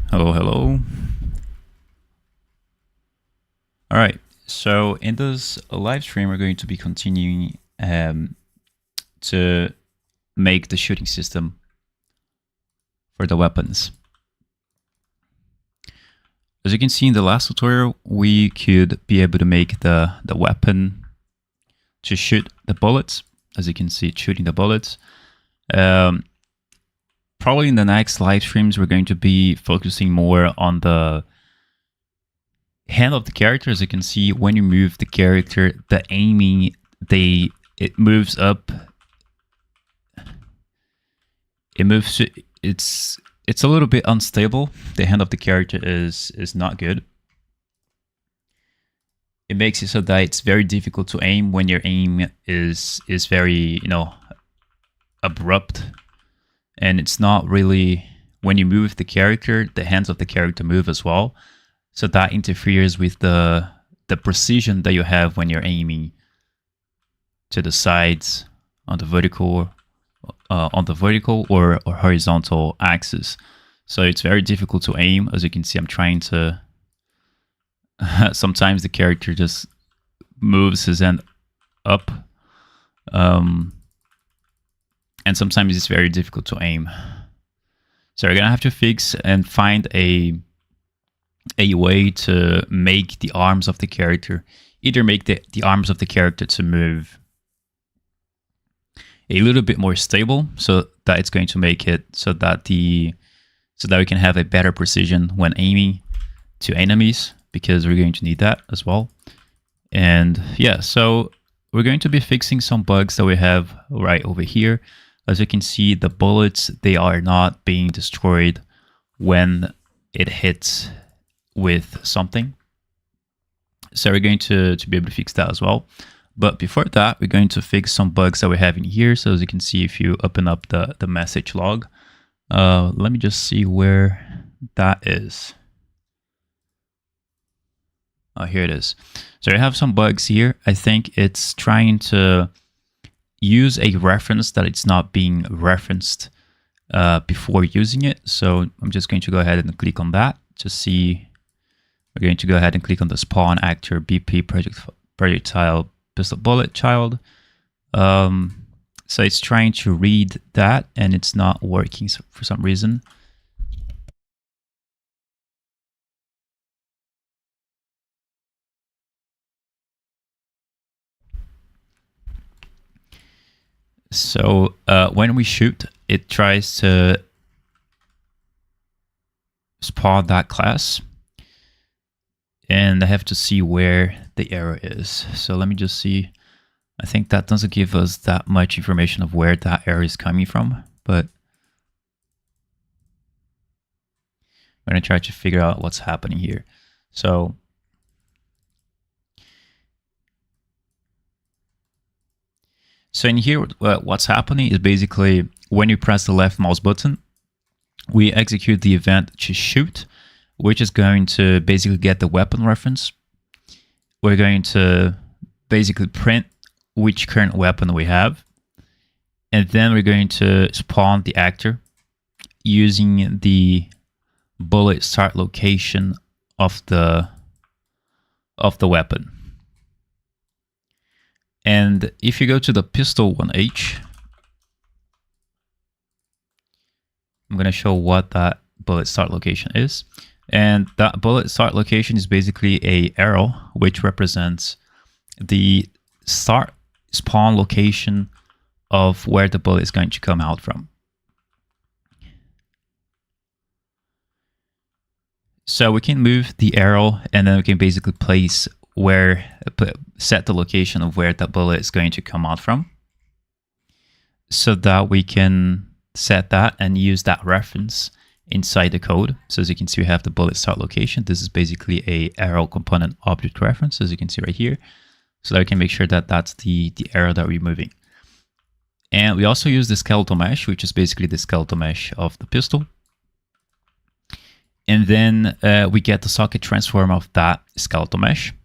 Hello, hello. All right, so in this live stream, we're going to be continuing to make the shooting system for the weapons. As you can see in the last tutorial, we could be able to make the weapon to shoot the bullets. As you can see, it's shooting the bullets. Probably in the next live streams, we're going to be focusing more on the hand of the character. As you can see, when you move the character, the aiming, it moves up. It moves. It's a little bit unstable. The hand of the character is not good. It makes it so that it's very difficult to aim when your aim is very, abrupt, and it's not really, when you move the character, the hands of the character move as well. So that interferes with the precision that you have when you're aiming to the sides on the vertical or horizontal axis. So it's very difficult to aim. As you can see, I'm trying to. Sometimes the character just moves his hand up, and sometimes it's very difficult to aim. So we're gonna have to fix and find a way to make the arms of the character, either make the arms of the character to move a little bit more stable, so that it's going to make it so that we can have a better precision when aiming to enemies, because we're going to need that as well. And yeah, so we're going to be fixing some bugs that we have right over here. As you can see, the bullets, they are not being destroyed when it hits with something. So we're going to be able to fix that as well. But before that, we're going to fix some bugs that we have in here. So as you can see, if you open up the message log, let me just see where that is. Oh, here it is. So I have some bugs here. I think it's trying to use a reference that it's not being referenced before using it. So I'm just going to go ahead and click on that to see. We're going to go ahead and click on the spawn actor BP projectile pistol bullet child. So it's trying to read that and it's not working for some reason. So when we shoot, it tries to spawn that class, and I have to see where the error is. So let me just see. I think that doesn't give us that much information of where that error is coming from, but I'm going to try to figure out what's happening here. So in here, what's happening is basically when you press the left mouse button, we execute the event to shoot, which is going to basically get the weapon reference. We're going to basically print which current weapon we have, and then we're going to spawn the actor using the bullet start location of the weapon. And if you go to the pistol 1H, I'm going to show what that bullet start location is. And that bullet start location is basically a arrow, which represents the start spawn location of where the bullet is going to come out from. So we can move the arrow, and then we can basically place set the location of where that bullet is going to come out from, so that we can set that and use that reference inside the code. So as you can see, we have the bullet start location. This is basically a arrow component object reference, as you can see right here, so that we can make sure that that's the arrow that we're moving. And we also use the skeletal mesh, which is basically the skeletal mesh of the pistol. And then we get the socket transform of that skeletal mesh.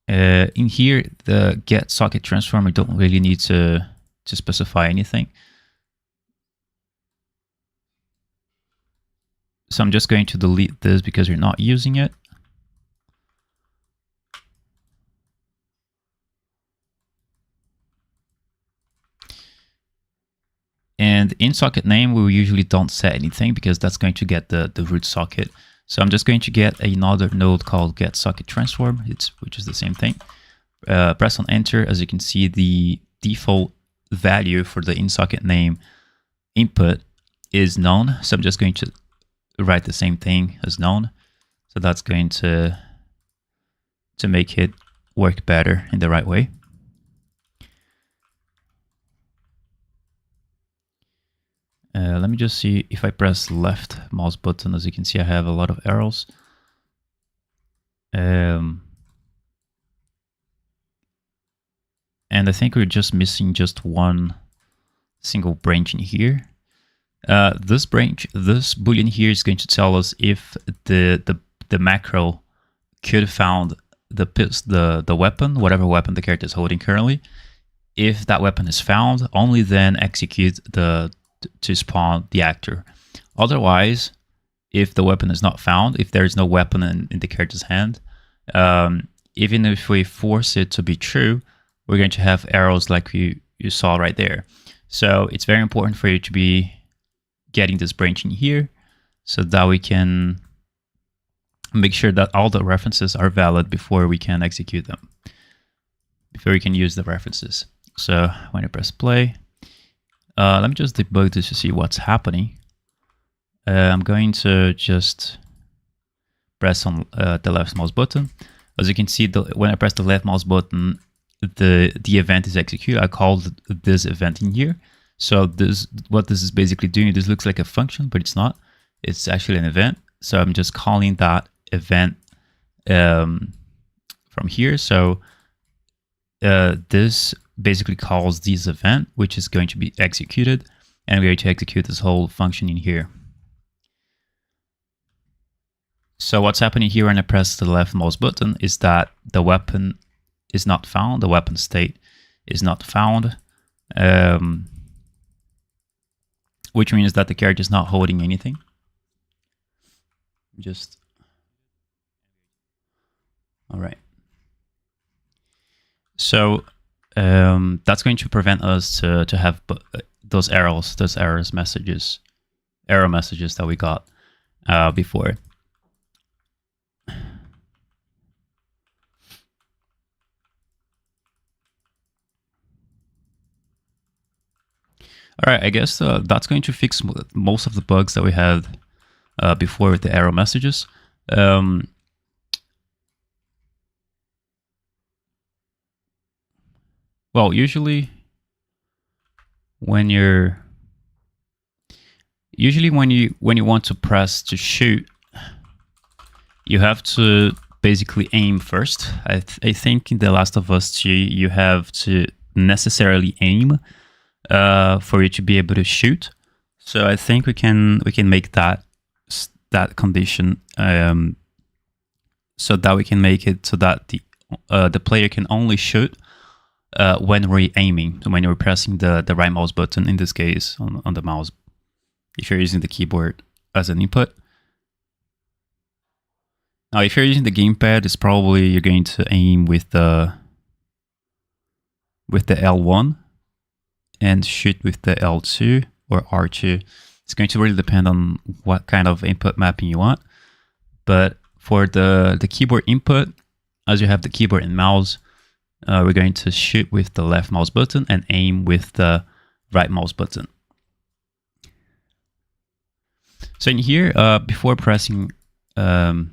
In here, the get socket transform, we don't really need to specify anything. So I'm just going to delete this because we're not using it. And in socket name, we usually don't set anything because that's going to get the root socket. So I'm just going to get another node called getSocketTransform, which is the same thing. Press on enter. As you can see, the default value for the in-socket name input is known. So I'm just going to write the same thing as known. So that's going to make it work better in the right way. Let me just see if I press left mouse button. As you can see, I have a lot of arrows. And I think we're just missing just one single branch in here. This boolean here is going to tell us if the macro could have found the weapon, whatever weapon the character is holding currently. If that weapon is found, only then execute to spawn the actor. Otherwise, if the weapon is not found, if there is no weapon in the character's hand, even if we force it to be true, we're going to have arrows like you saw right there. So it's very important for you to be getting this branch in here so that we can make sure that all the references are valid before we can execute them, before we can use the references. So when I press play, let me just debug this to see what's happening. I'm going to just press on the left mouse button. As you can see, when I press the left mouse button, the event is executed. I called this event in here. So what this is basically doing, this looks like a function, but it's not. It's actually an event. So I'm just calling that event from here. So this basically calls this event, which is going to be executed, and we're going to execute this whole function in here. So what's happening here when I press the left mouse button is that the weapon is not found, the weapon state is not found, which means that the character is not holding anything. All right. So that's going to prevent us to have those error messages that we got before. All right, I guess that's going to fix most of the bugs that we had before with the error messages. Well, usually when you want to press to shoot, you have to basically aim first. I think in The Last of Us 2, you have to necessarily aim for you to be able to shoot. So I think we can make that condition so that we can make it so that the player can only shoot when we're aiming, so when you're pressing the right mouse button, in this case on the mouse, if you're using the keyboard as an input. Now, if you're using the gamepad, it's probably you're going to aim with the L1 and shoot with the L2 or R2. It's going to really depend on what kind of input mapping you want. But for the keyboard input, as you have the keyboard and mouse, we're going to shoot with the left mouse button and aim with the right mouse button. So in here, before pressing, so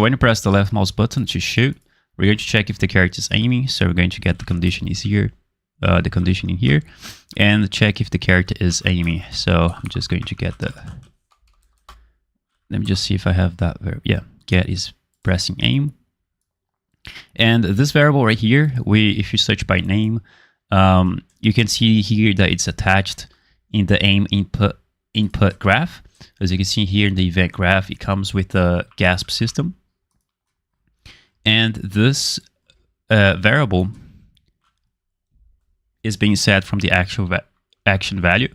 when you press the left mouse button to shoot, we're going to check if the character is aiming. So we're going to get the condition is here, the condition in here, and check if the character is aiming. So I'm just going to get let me just see if I have that verb. Yeah, get is pressing aim. And this variable right here, if you search by name, you can see here that it's attached in the aim input graph. As you can see here in the event graph, it comes with a GASP system. And this variable is being set from the actual action value.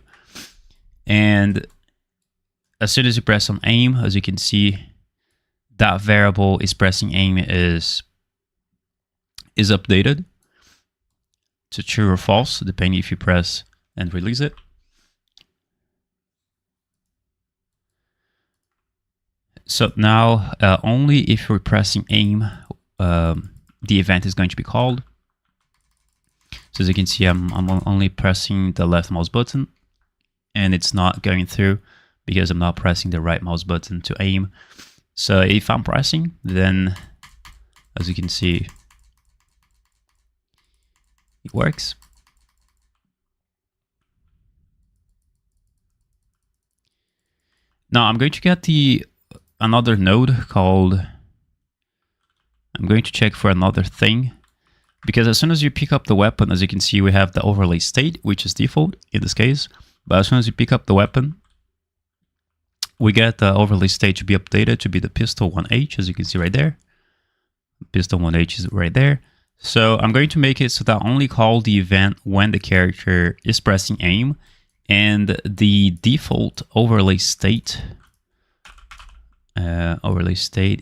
And as soon as you press on aim, as you can see, that variable IsPressingAim is updated to true or false, depending if you press and release it. So now only if you're pressing aim, the event is going to be called. So as you can see, I'm only pressing the left mouse button, and it's not going through because I'm not pressing the right mouse button to aim. So if I'm pressing, then as you can see, it works. Now I'm going to get another node called, I'm going to check for another thing, because as soon as you pick up the weapon, as you can see, we have the overlay state, which is default in this case. But as soon as you pick up the weapon, we get the overlay state to be updated to be the pistol 1H, as you can see right there. Pistol 1H is right there. So I'm going to make it so that I only call the event when the character is pressing aim, and the default overlay state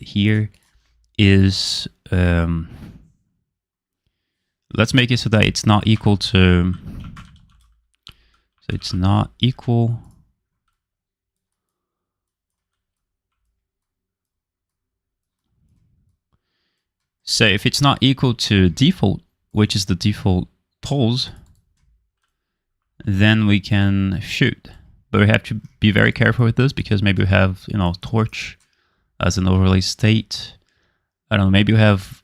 here is let's make it so that it's not equal to, so it's not equal, so if it's not equal to default, which is the default pulse, then we can shoot. But we have to be very careful with this, because maybe we have, you know, torch as an overlay state. I don't know, maybe we have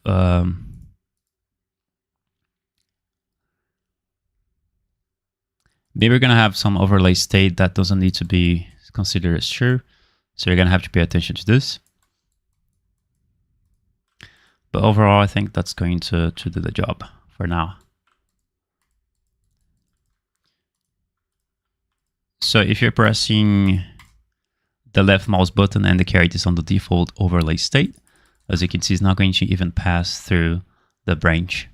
maybe we're gonna have some overlay state that doesn't need to be considered as true. So you're gonna have to pay attention to this. But overall, I think that's going to do the job for now. So if you're pressing the left mouse button and the character is on the default overlay state, as you can see, it's not going to even pass through the branch.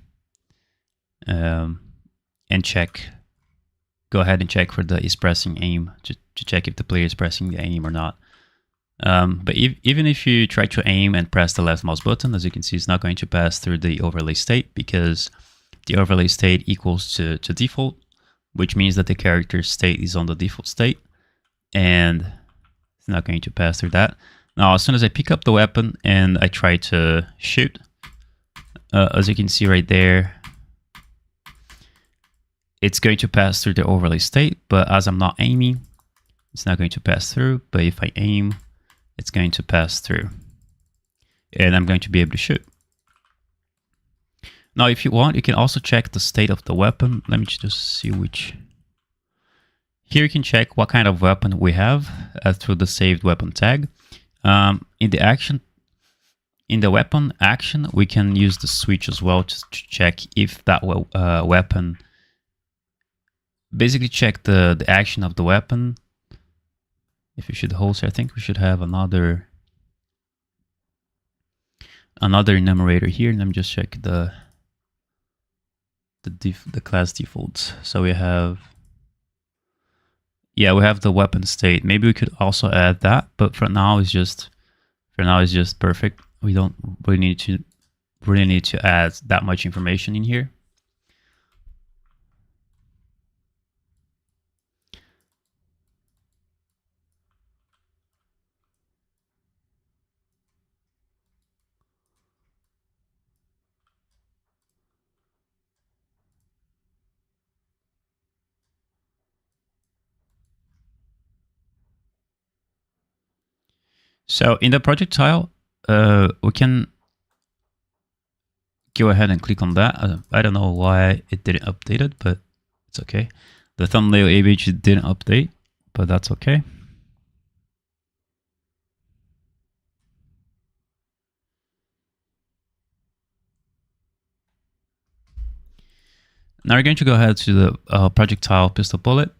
And check, go ahead and check for the IsPressingAim to check if the player is pressing the aim or not. But even if you try to aim and press the left mouse button, as you can see, it's not going to pass through the overlay state, because the overlay state equals to default, which means that the character's state is on the default state, and it's not going to pass through that. Now, as soon as I pick up the weapon and I try to shoot, as you can see right there, it's going to pass through the overlay state, but as I'm not aiming, it's not going to pass through. But if I aim, it's going to pass through, and I'm going to be able to shoot. Now, if you want, you can also check the state of the weapon. Let me just see which. Here you can check what kind of weapon we have through the saved weapon tag. In the weapon action, we can use the switch as well to check if that weapon, basically check the action of the weapon. If you should hold, I think we should have another enumerator here. Let me just check the class defaults. So we have, yeah, we have the weapon state. Maybe we could also add that, but for now it's just perfect. We don't really need to add that much information in here. So in the projectile, we can go ahead and click on that. I don't know why it didn't update it, but it's okay. The thumbnail image didn't update, but that's okay. Now we're going to go ahead to the projectile pistol bullet.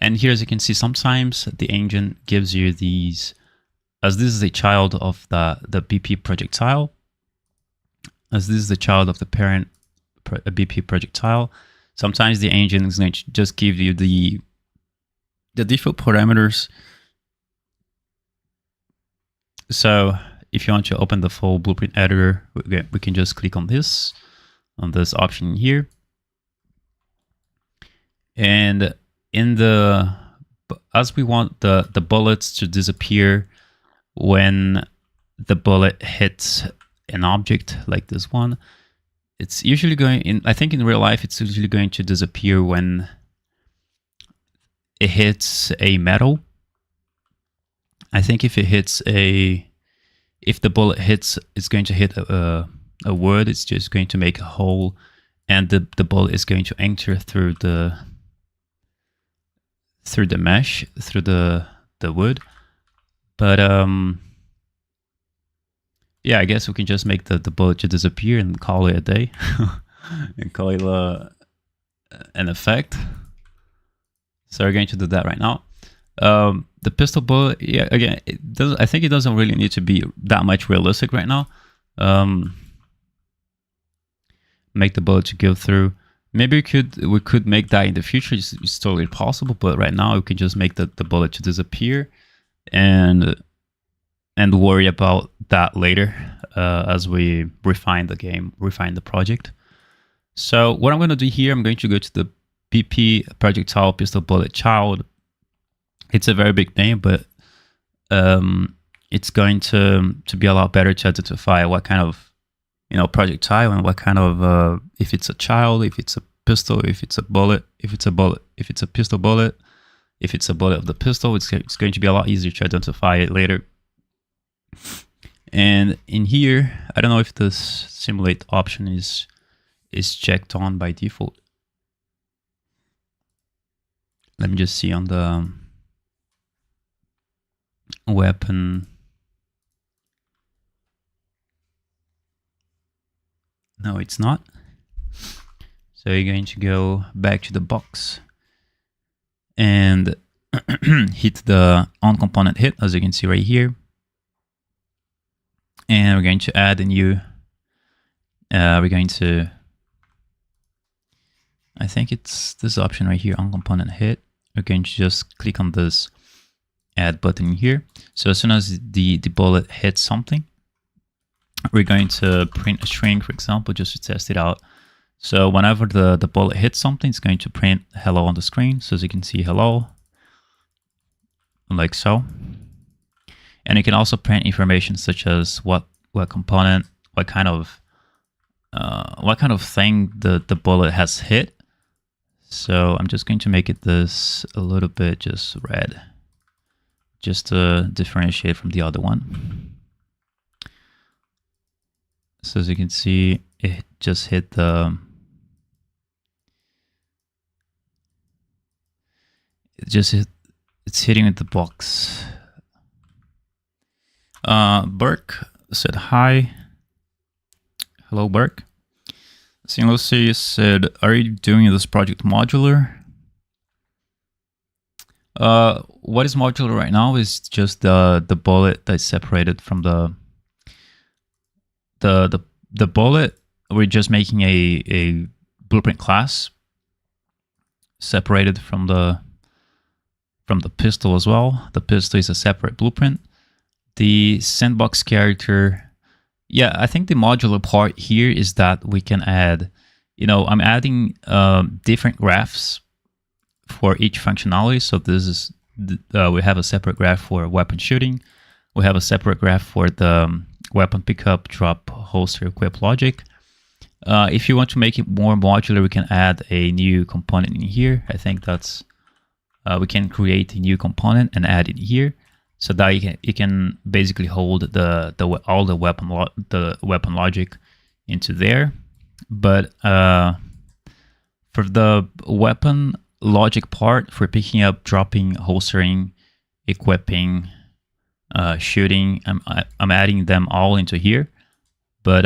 And here, as you can see, sometimes the engine gives you these, as this is a child of the BP projectile, as this is the child of the parent BP projectile, sometimes the engine is going to just give you the the default parameters. So if you want to open the full blueprint editor, we can just click on this option here. And as we want the bullets to disappear when the bullet hits an object like this one, it's usually I think in real life, it's usually going to disappear when it hits a metal. I think if the bullet hits, it's going to hit a wood, it's just going to make a hole, and the bullet is going to enter through the mesh, through the wood. But yeah, I guess we can just make the bullet to disappear and call it a day and call it an effect. So we're going to do that right now. The pistol bullet, yeah, again, I think it doesn't really need to be that much realistic right now. Make the bullet to go through. Maybe we could make that in the future. It's totally possible, but right now we can just make the bullet to disappear and worry about that later as we refine the game, refine the project. So what I'm going to do here, I'm going to go to the PP projectile pistol bullet child. It's a very big name, but it's going to be a lot better to identify what kind of projectile and what kind of if it's a child, if it's a pistol, if it's a bullet, if it's a pistol bullet, if it's a bullet of the pistol. It's going to be a lot easier to identify it later. And in here, I don't know if this simulate option is checked on by default. Let me just see on the weapon. No, it's not. So you're going to go back to the box and hit the on component hit, as you can see right here. And we're going to add a new, I think it's this option right here, on component hit. We're going to just click on this add button here. So as soon as the bullet hits something, we're going to print a string, for example, just to test it out. So whenever the bullet hits something, it's going to print hello on the screen. So as you can see, hello, like so. And you can also print information such as what component, what kind of thing the bullet has hit. So I'm just going to make it this a little bit just red, just to differentiate from the other one. So as you can see, it just hit the, it's hitting with the box. Burke said hi. Hello, Burke. Lucy said, are you doing this project modular? What is modular right now is just the bullet that's separated from the bullet. We're just making a blueprint class separated from the pistol as well. The pistol is a separate blueprint. The sandbox character, yeah, I think the modular part here is that we can add, I'm adding different graphs for each functionality. So this is, we have a separate graph for weapon shooting. We have a separate graph for the weapon pickup, drop, holster, equip logic. If you want to make it more modular, we can add a new component in here. I think that's, we can create a new component and add it here. So that you can basically hold all the weapon logic into there. But for the weapon logic part, for picking up, dropping, holstering, equipping, shooting, I'm adding them all into here. But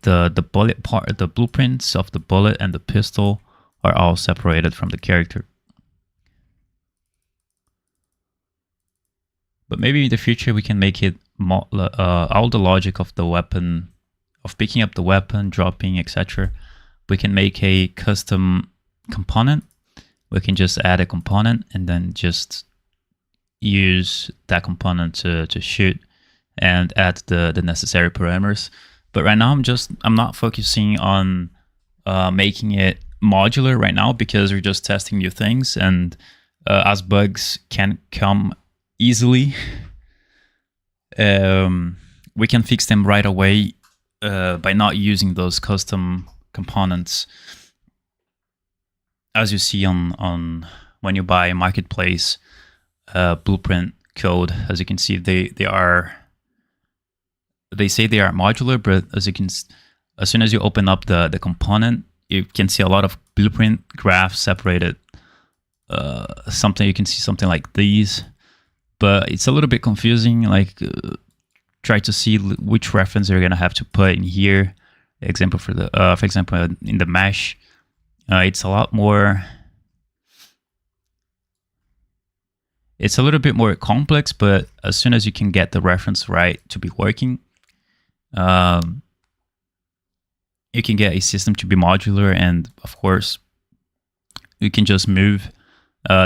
the bullet part, the blueprints of the bullet and the pistol are all separated from the character. But maybe in the future we can make it all the logic of the weapon, of picking up the weapon, dropping, etc. We can make a custom component we can just add a component and then just use that component to shoot and add the necessary parameters. But right now I'm not focusing on making it modular right now, because we're just testing new things, and as bugs can come easily, we can fix them right away by not using those custom components. As you see on when you buy marketplace blueprint code, as you can see, they say they are modular, but as soon as you open up the component, you can see a lot of blueprint graphs separated. You can see something like these, but it's a little bit confusing. Like try to see which reference you're gonna have to put in here. For example, in the mesh, it's a lot more. It's a little bit more complex, but as soon as you can get the reference right to be working, you can get a system to be modular, and of course, you can just move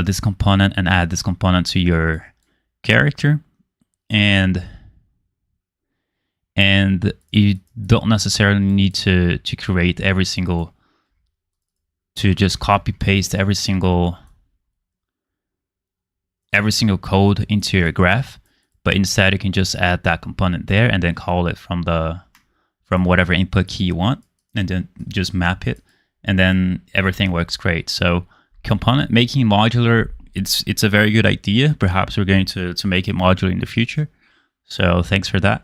this component and add this component to your character, and you don't necessarily need to create to just copy paste every single code into your graph, but instead you can just add that component there and then call it from whatever input key you want, and then just map it, and then everything works great. So component making modular, it's a very good idea. Perhaps we're going to make it modular in the future. So thanks for that.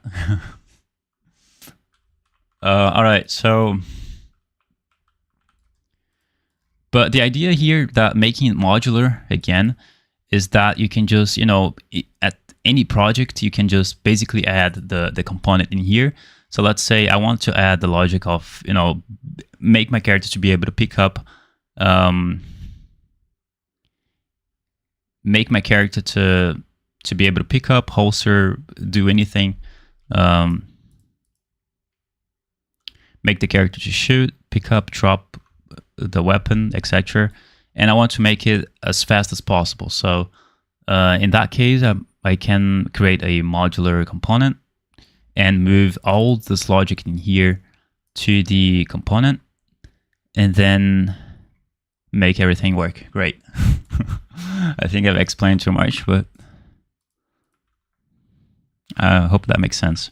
All right, so but the idea here that making it modular again is that you can just, at any project, you can just basically add the component in here. So let's say I want to add the logic of, make my character to be able to pick up, make my character to be able to pick up, holster, do anything, make the character to shoot, pick up, drop the weapon, etc. And I want to make it as fast as possible. So in that case, I can create a modular component and move all this logic in here to the component, and then make everything work great. I think I've explained too much, but I hope that makes sense.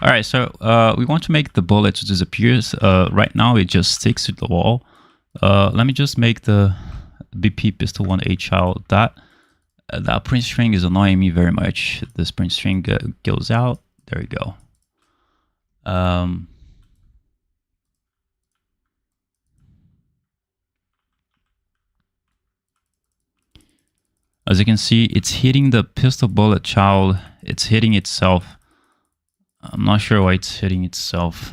All right, so we want to make the bullet to disappear. Right now, it just sticks to the wall. Let me just make the BP pistol 1A child. That print string is annoying me very much. This print string goes out. There we go. As you can see, it's hitting the pistol bullet child. It's hitting itself. I'm not sure why it's hitting itself.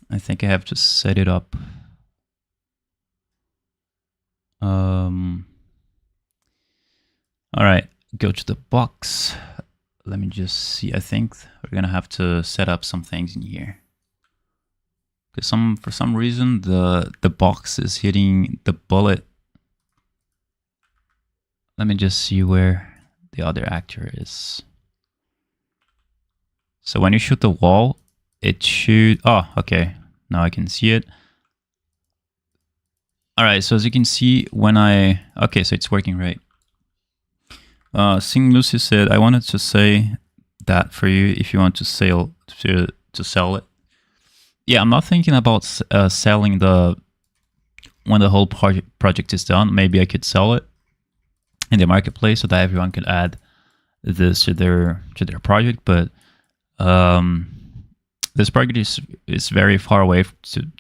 I think I have to set it up. All right, go to the box. Let me just see. I think we're gonna have to set up some things in here. Because for some reason the box is hitting the bullet. Let me just see where the other actor is. So when you shoot the wall, it should. Oh, okay. Now I can see it. All right. So as you can see, okay, so it's working right. Sing Lucy said, I wanted to say that for you if you want to sell it. Yeah, I'm not thinking about selling when the whole project is done. Maybe I could sell it in the marketplace so that everyone could add this to their project. But this project is very far away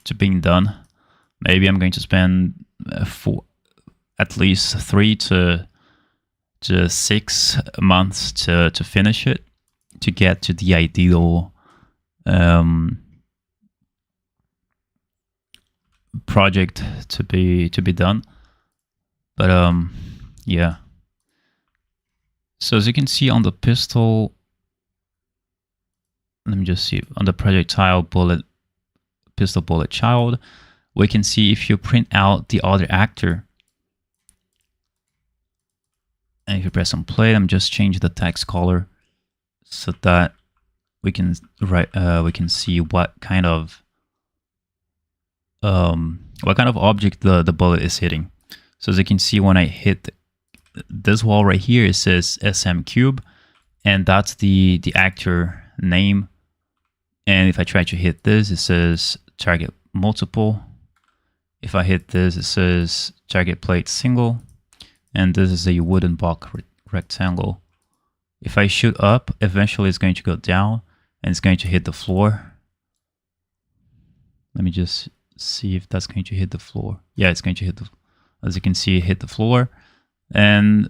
to being done. Maybe I'm going to spend at least 3 to 6 months to finish it, to get to the ideal project to be done. But yeah. So as you can see on the pistol, let me just see on the projectile bullet pistol bullet child, we can see if you print out the other actor, and if you press on play, I'm just change the text color so that we can see what kind of object the bullet is hitting. So as you can see, when I hit this wall right here, it says SM cube, and that's the actor name. And if I try to hit this, it says target multiple. If I hit this, it says target plate single. And this is a wooden block rectangle. If I shoot up, eventually it's going to go down and it's going to hit the floor. Let me just see if that's going to hit the floor. Yeah, it's going to hit the, as you can see, hit the floor. And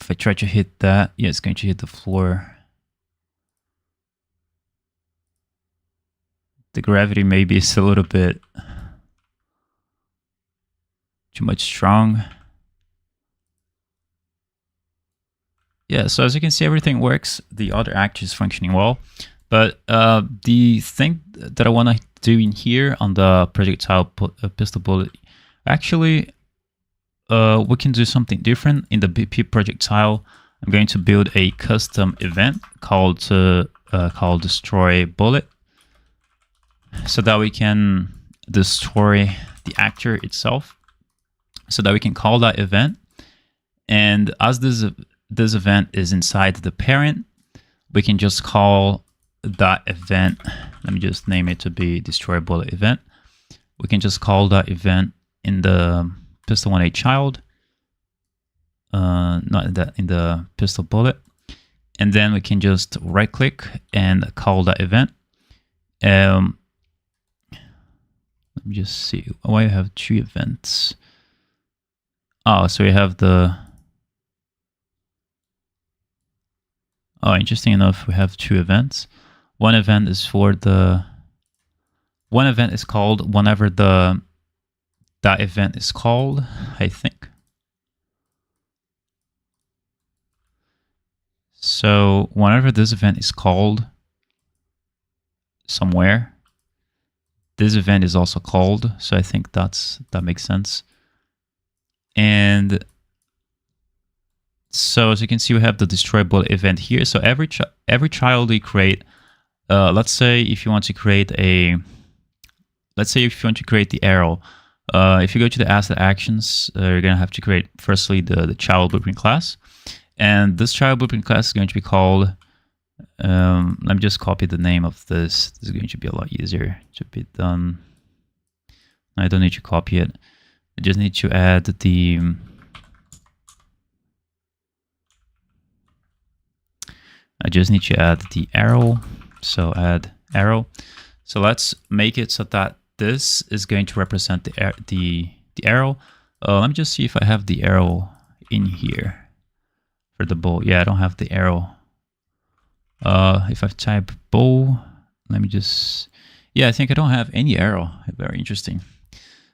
if I try to hit that, yeah, it's going to hit the floor. The gravity maybe is a little bit too much strong. Yeah, so as you can see, everything works. The other actor is functioning well. But the thing that I want to do in here on the projectile pistol bullet, actually, we can do something different. In the BP projectile, I'm going to build a custom event called destroy bullet, so that we can destroy the actor itself, so that we can call that event. And as this event is inside the parent, we can just call that event. Let me just name it to be destroy bullet event. We can just call that event in the pistol 1A child, not in the pistol bullet. And then we can just right click and call that event. Let me just see why I have two events. Oh, so we have the, oh, interesting enough, we have two events. One event is for the, one event is called whenever that event is called, I think. So whenever this event is called somewhere, this event is also called. So I think that makes sense. And so as you can see, we have the destroy bullet event here. So every child we create, let's say if you want to create the arrow, if you go to the asset actions, you're gonna have to create firstly the child blueprint class, and this child blueprint class is going to be called. Let me just copy the name of this. This is going to be a lot easier to be done. I don't need to copy it. I just need to add the arrow. So add arrow. So let's make it so that this is going to represent the arrow. Let me just see if I have the arrow in here for the bow. Yeah, I don't have the arrow. If I type bow, let me just, yeah, I think I don't have any arrow. Very interesting.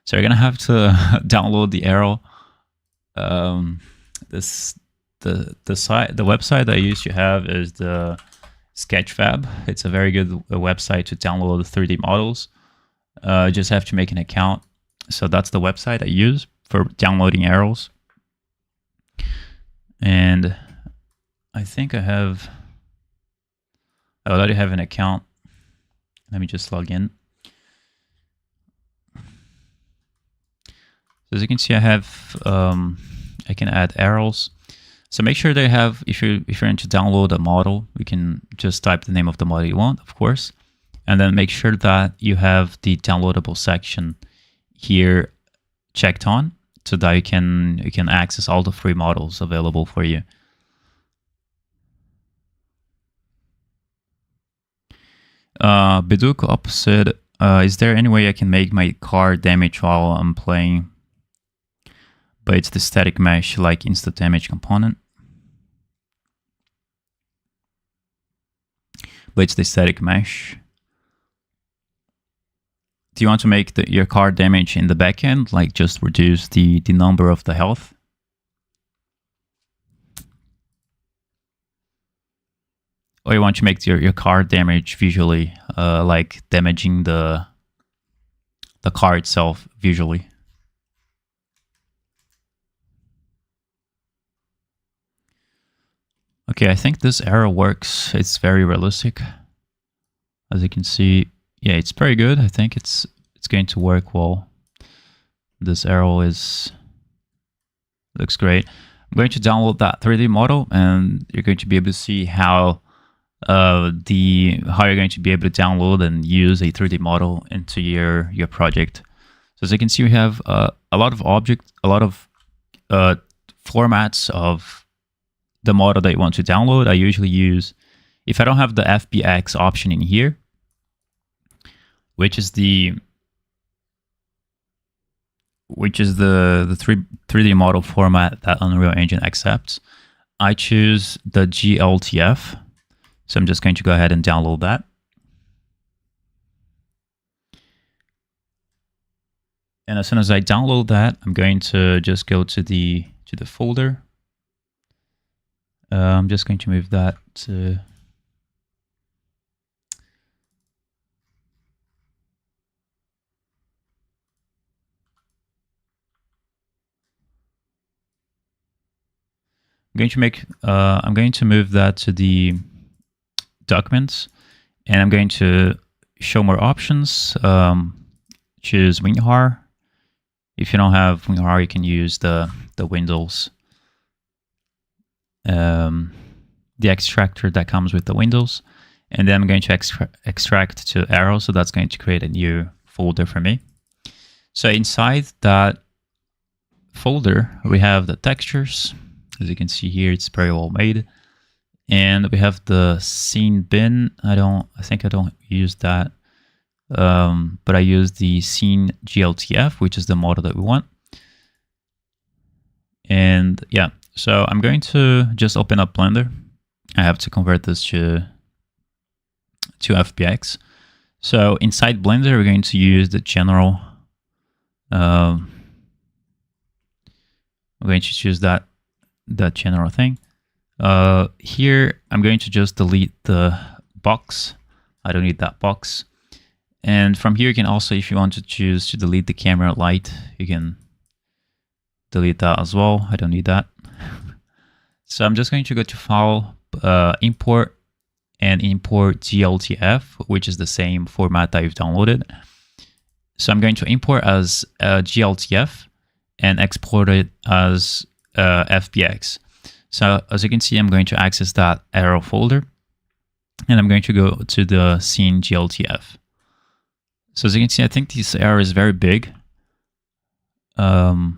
So you're gonna have to download the arrow. The website I used to have is the Sketchfab. It's a very good website to download the 3D models. Just have to make an account. So that's the website I use for downloading arrows. And I think I already have an account. Let me just log in. So as you can see, I have I can add arrows. So make sure they have, if you're going to download a model, you can just type the name of the model you want, of course, and then make sure that you have the downloadable section here checked on, so that you can access all the free models available for you. Biduk opposite. Is there any way I can make my car damage while I'm playing? But it's the static mesh like instant damage component. But it's the static mesh. Do you want to make your car damage in the backend, like just reduce the number of the health? or you want to make your car damage visually, like damaging the car itself visually. Okay, I think this arrow works. It's very realistic. As you can see, yeah, it's pretty good. I think it's going to work well. This arrow looks great. I'm going to download that 3D model, and you're going to be able to see how you're going to be able to download and use a 3D model into your project. So as you can see, we have a lot of formats of the model that you want to download. I usually use, if I don't have the FBX option in here, which is the 3D model format that Unreal Engine accepts, I choose the GLTF. So I'm just going to go ahead and download that. And as soon as I download that, I'm going to just go to the folder. I'm just going to move that to I'm going to move that to the documents, and I'm going to show more options. Choose WinRAR. If you don't have WinRAR, you can use the Windows, the extractor that comes with the Windows. And then I'm going to extract to arrow, so that's going to create a new folder for me. So inside that folder, we have the textures. As you can see here, it's very well made. And we have the scene bin. I think I don't use that. But I use the scene GLTF, which is the model that we want. And yeah, so I'm going to just open up Blender. I have to convert this to FBX. So inside Blender, we're going to use the general. We're going to choose that general thing. Here, I'm going to just delete the box. I don't need that box. And from here, you can also, if you want to choose to delete the camera light, you can delete that as well. I don't need that. So I'm just going to go to File, Import, and import GLTF, which is the same format that you've downloaded. So I'm going to import as GLTF and export it as FBX. So as you can see, I'm going to access that arrow folder, and I'm going to go to the scene GLTF. So as you can see, I think this arrow is very big. You're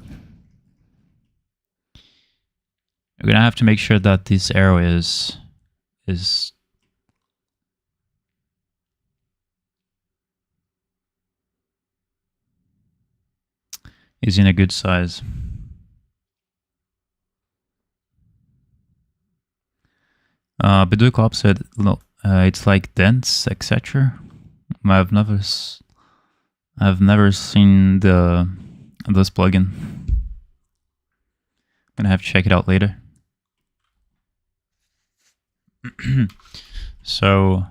gonna have to make sure that this arrow is in a good size. Bedouin Cop said, no, it's like dense, etc. I've never seen this plugin. I'm gonna have to check it out later. So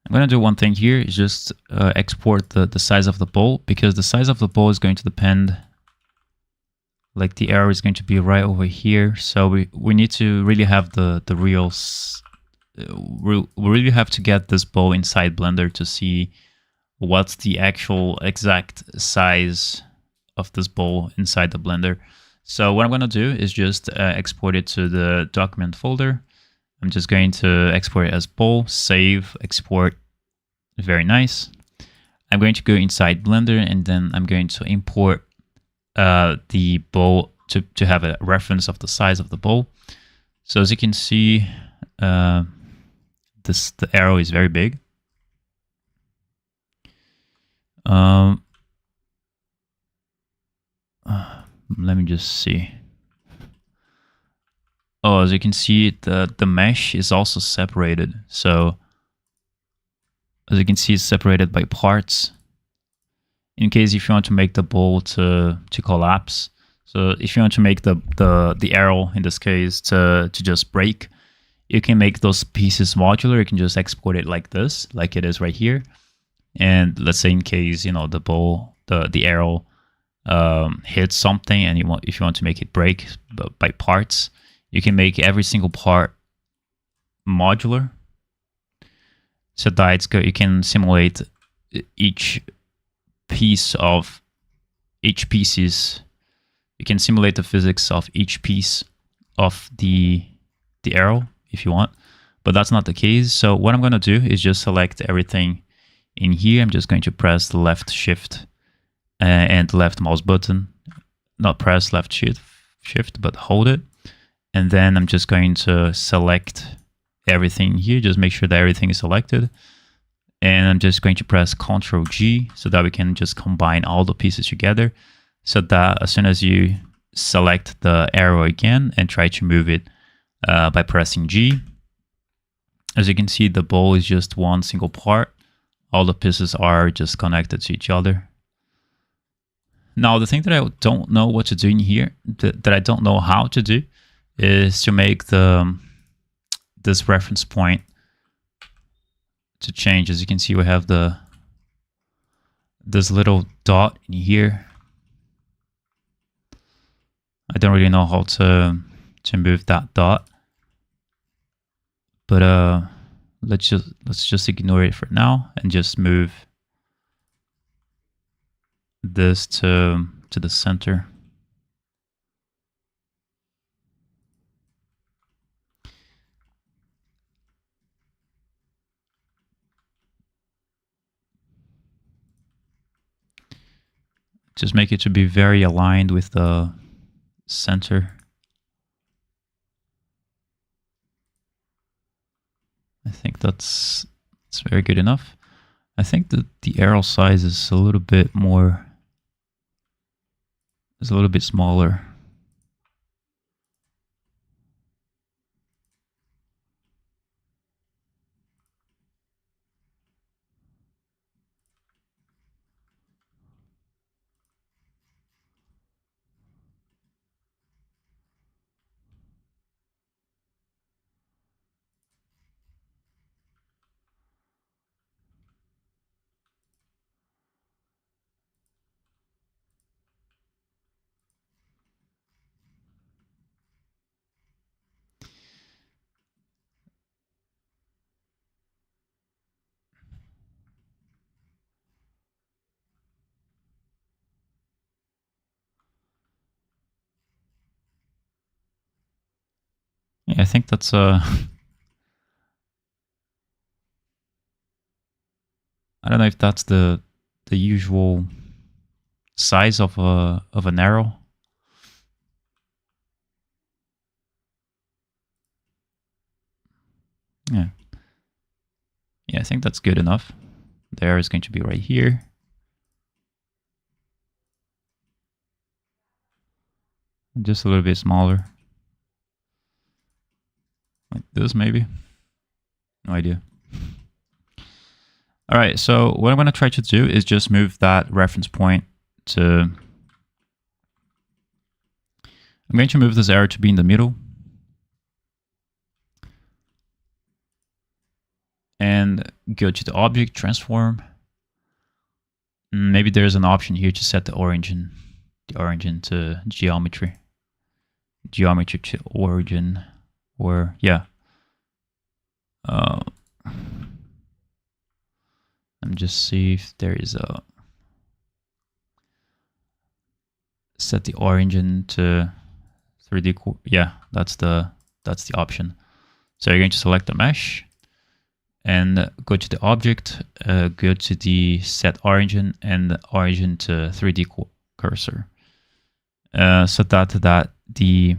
I'm gonna do one thing here, is just export the size of the bowl, because the size of the bowl is going to depend, like the arrow is going to be right over here. So we need to really have the real, we really have to get this bowl inside Blender to see what's the actual exact size of this bowl inside the Blender. So what I'm going to do is just export it to the document folder. I'm just going to export it as bowl, save, export. Very nice. I'm going to go inside Blender, and then I'm going to import the bowl to have a reference of the size of the bowl. So as you can see, the arrow is very big. Let me just see. Oh, as you can see, the mesh is also separated. So as you can see, it's separated by parts. In case if you want to make the bowl to collapse, So if you want to make the arrow in this case to just break, you can make those pieces modular. You can just export it like this, like it is right here. And let's say in case, you know, the bow, the arrow hits something, and if you want to make it break by parts, you can make every single part modular. So that you can simulate each piece of each pieces. You can simulate the physics of each piece of the arrow if you want, but that's not the case. So what I'm going to do is just select everything in here. I'm just going to press the left shift and left mouse button, not press left shift, but hold it. And then I'm just going to select everything here. Just make sure that everything is selected. And I'm just going to press Ctrl G so that we can just combine all the pieces together. So that as soon as you select the arrow again and try to move it by pressing G, as you can see, the bow is just one single part. All the pieces are just connected to each other. Now, the thing that I don't know what to do in here, that I don't know how to do, is to make this reference point to change. As you can see, we have this little dot in here. I don't really know how to move that dot, but let's just ignore it for now and just move this to the center. Just make it to be very aligned with the center. I think that's very good enough. I think that the arrow size is a little bit more, is a little bit smaller. Yeah, I think that's I don't know if that's the usual size of an arrow. Yeah. Yeah, I think that's good enough. The arrow is going to be right here. Just a little bit smaller. Like this, maybe. No idea. All right, so what I'm going to try to do is just move that reference point to... I'm going to move this arrow to be in the middle. And go to the object, transform. Maybe there's an option here to set the origin to geometry. Geometry to origin, or yeah. Let me just see if there is a set the origin to 3D. Yeah, that's the option. So you're going to select the mesh and go to the object, go to the set origin and the origin to 3D cursor. So that the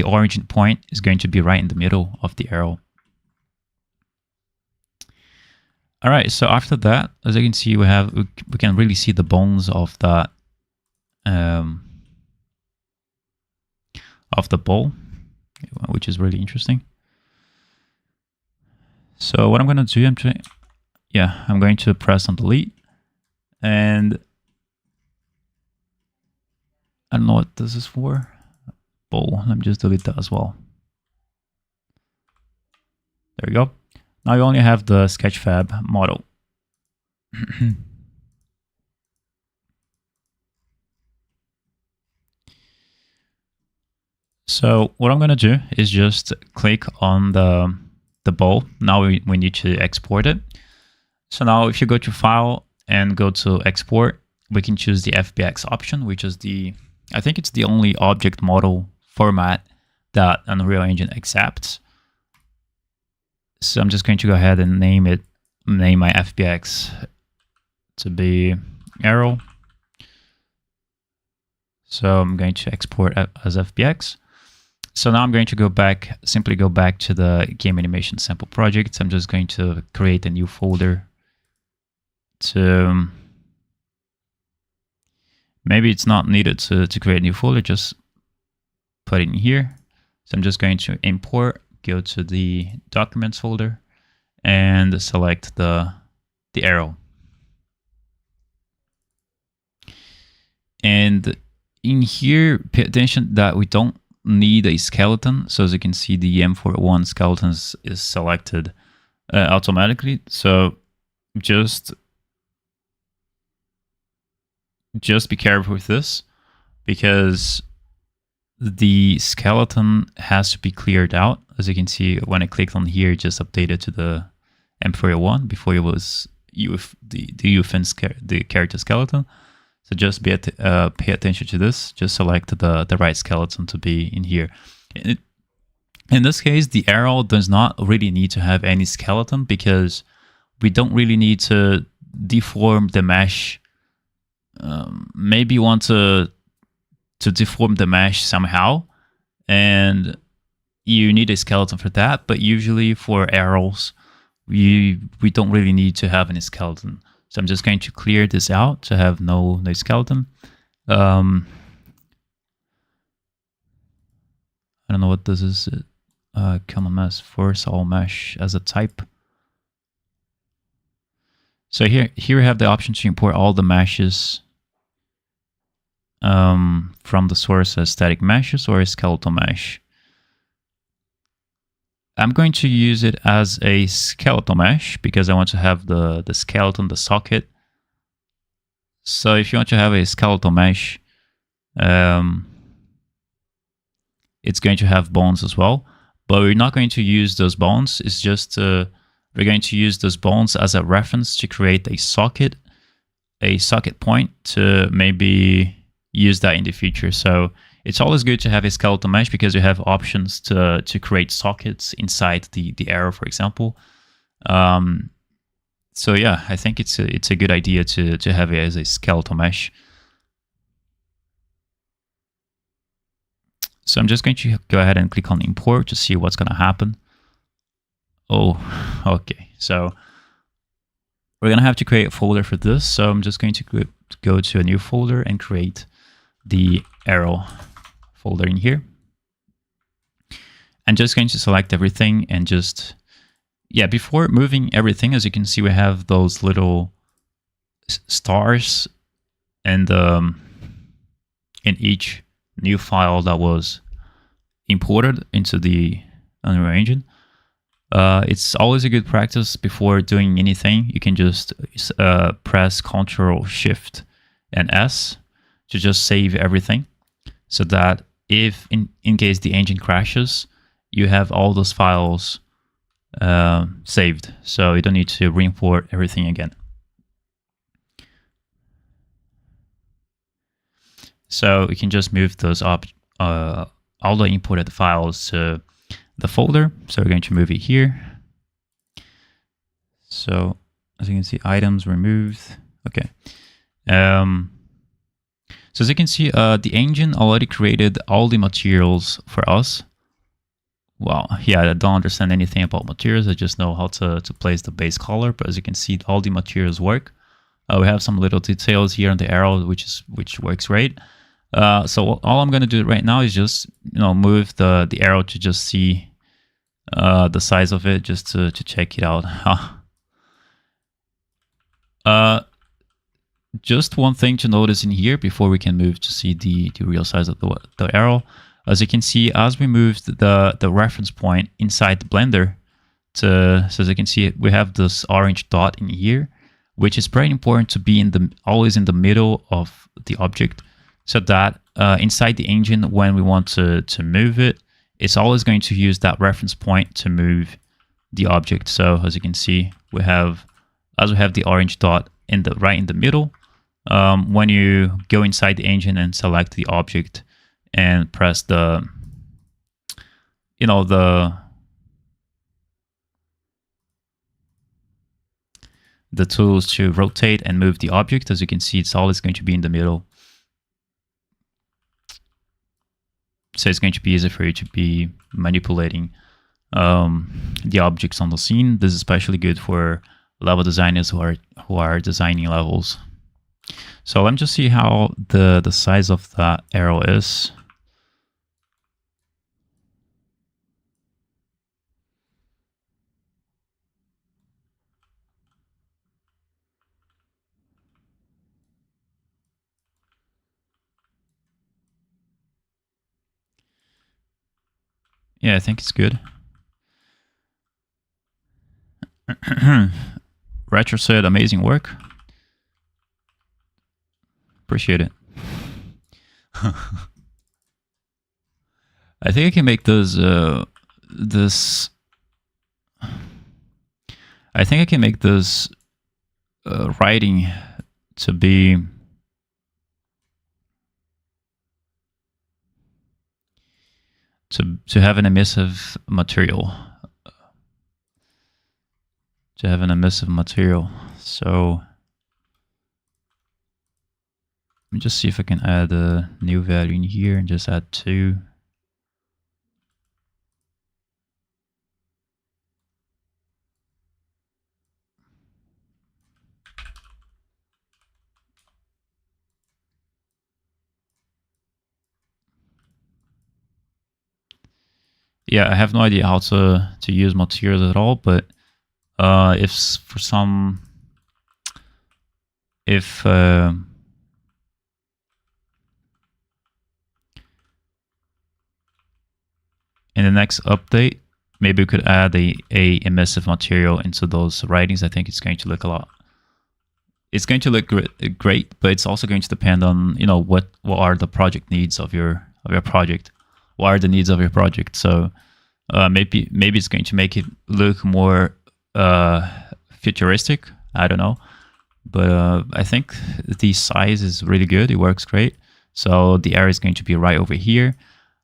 origin point is going to be right in the middle of the arrow. All right, so after that, as you can see, we can really see the bones of that of the bowl, which is really interesting. So what I'm going to do, I'm going to press on delete, and I don't know what this is for. Bowl. Let me just delete that as well. There we go. Now you only have the Sketchfab model. So what I'm going to do is just click on the bowl. Now we need to export it. So now if you go to File and go to Export, we can choose the FBX option, which is I think it's the only object model format that Unreal Engine accepts. So I'm just going to go ahead and name my FBX to be arrow. So I'm going to export as FBX. So now I'm going to simply go back to the game animation sample project. I'm just going to create a new folder maybe it's not needed to create a new folder, just put it in here. So I'm just going to import, go to the documents folder and select the arrow. And in here, pay attention that we don't need a skeleton. So as you can see, the M41 skeleton is selected automatically. So just be careful with this, because the skeleton has to be cleared out. As you can see, when I clicked on here, it just updated to the M41 before it was the character skeleton. So just pay attention to this. Just select the right skeleton to be in here. In this case, the arrow does not really need to have any skeleton, because we don't really need to deform the mesh. Maybe you want to deform the mesh somehow, and you need a skeleton for that. But usually for arrows, we don't really need to have any skeleton. So I'm just going to clear this out to have no skeleton. I don't know what this is. Common mesh, force all mesh as a type. So here we have the option to import all the meshes from the source as static meshes or a skeletal mesh. I'm going to use it as a skeletal mesh because I want to have the skeleton, the socket. So if you want to have a skeletal mesh, it's going to have bones as well, but we're not going to use those bones. It's just we're going to use those bones as a reference to create a socket point to maybe use that in the future. So it's always good to have a skeletal mesh because you have options to create sockets inside the arrow, for example. So yeah, I think it's a good idea to have it as a skeletal mesh. So I'm just going to go ahead and click on import to see what's going to happen. Oh, okay. So we're going to have to create a folder for this. So I'm just going to go to a new folder and create the arrow folder in here. I'm just going to select everything and just, yeah, before moving everything, as you can see, we have those little stars and in each new file that was imported into the Unreal Engine. It's always a good practice before doing anything. You can just press Ctrl, Shift, and S to just save everything, so that if in case the engine crashes, you have all those files saved, so you don't need to re-import everything again. So we can just move those up, all the imported files to the folder. So we're going to move it here. So as you can see, items removed. Okay. So as you can see, the engine already created all the materials for us. Well, yeah, I don't understand anything about materials. I just know how to place the base color. But as you can see, all the materials work. We have some little details here on the arrow, which works great. So all I'm going to do right now is just move the arrow to just see the size of it, just to check it out. just one thing to notice in here before we can move to see the real size of the arrow. As you can see, as we moved the reference point inside the Blender, so as you can see, we have this orange dot in here, which is very important to be always in the middle of the object, so that inside the engine, when we want to move it, it's always going to use that reference point to move the object. So as you can see, we have the orange dot right in the middle. When you go inside the engine and select the object and press the tools to rotate and move the object, as you can see, it's always going to be in the middle. So it's going to be easy for you to be manipulating the objects on the scene. This is especially good for level designers who are designing levels. So let me just see how the size of that arrow is. Yeah, I think it's good. Retro said, amazing work. Appreciate it. I think I can make this I think I can make this writing to be to have an emissive material. So let me just see if I can add a new value in here and just add 2. Yeah, I have no idea how to use materials at all, but if in the next update, maybe we could add a emissive material into those writings. I think it's going to look it's going to look great, but it's also going to depend on what are the project needs of your project. What are the needs of your project? So maybe it's going to make it look more futuristic. I don't know, but I think the size is really good. It works great. So the area is going to be right over here.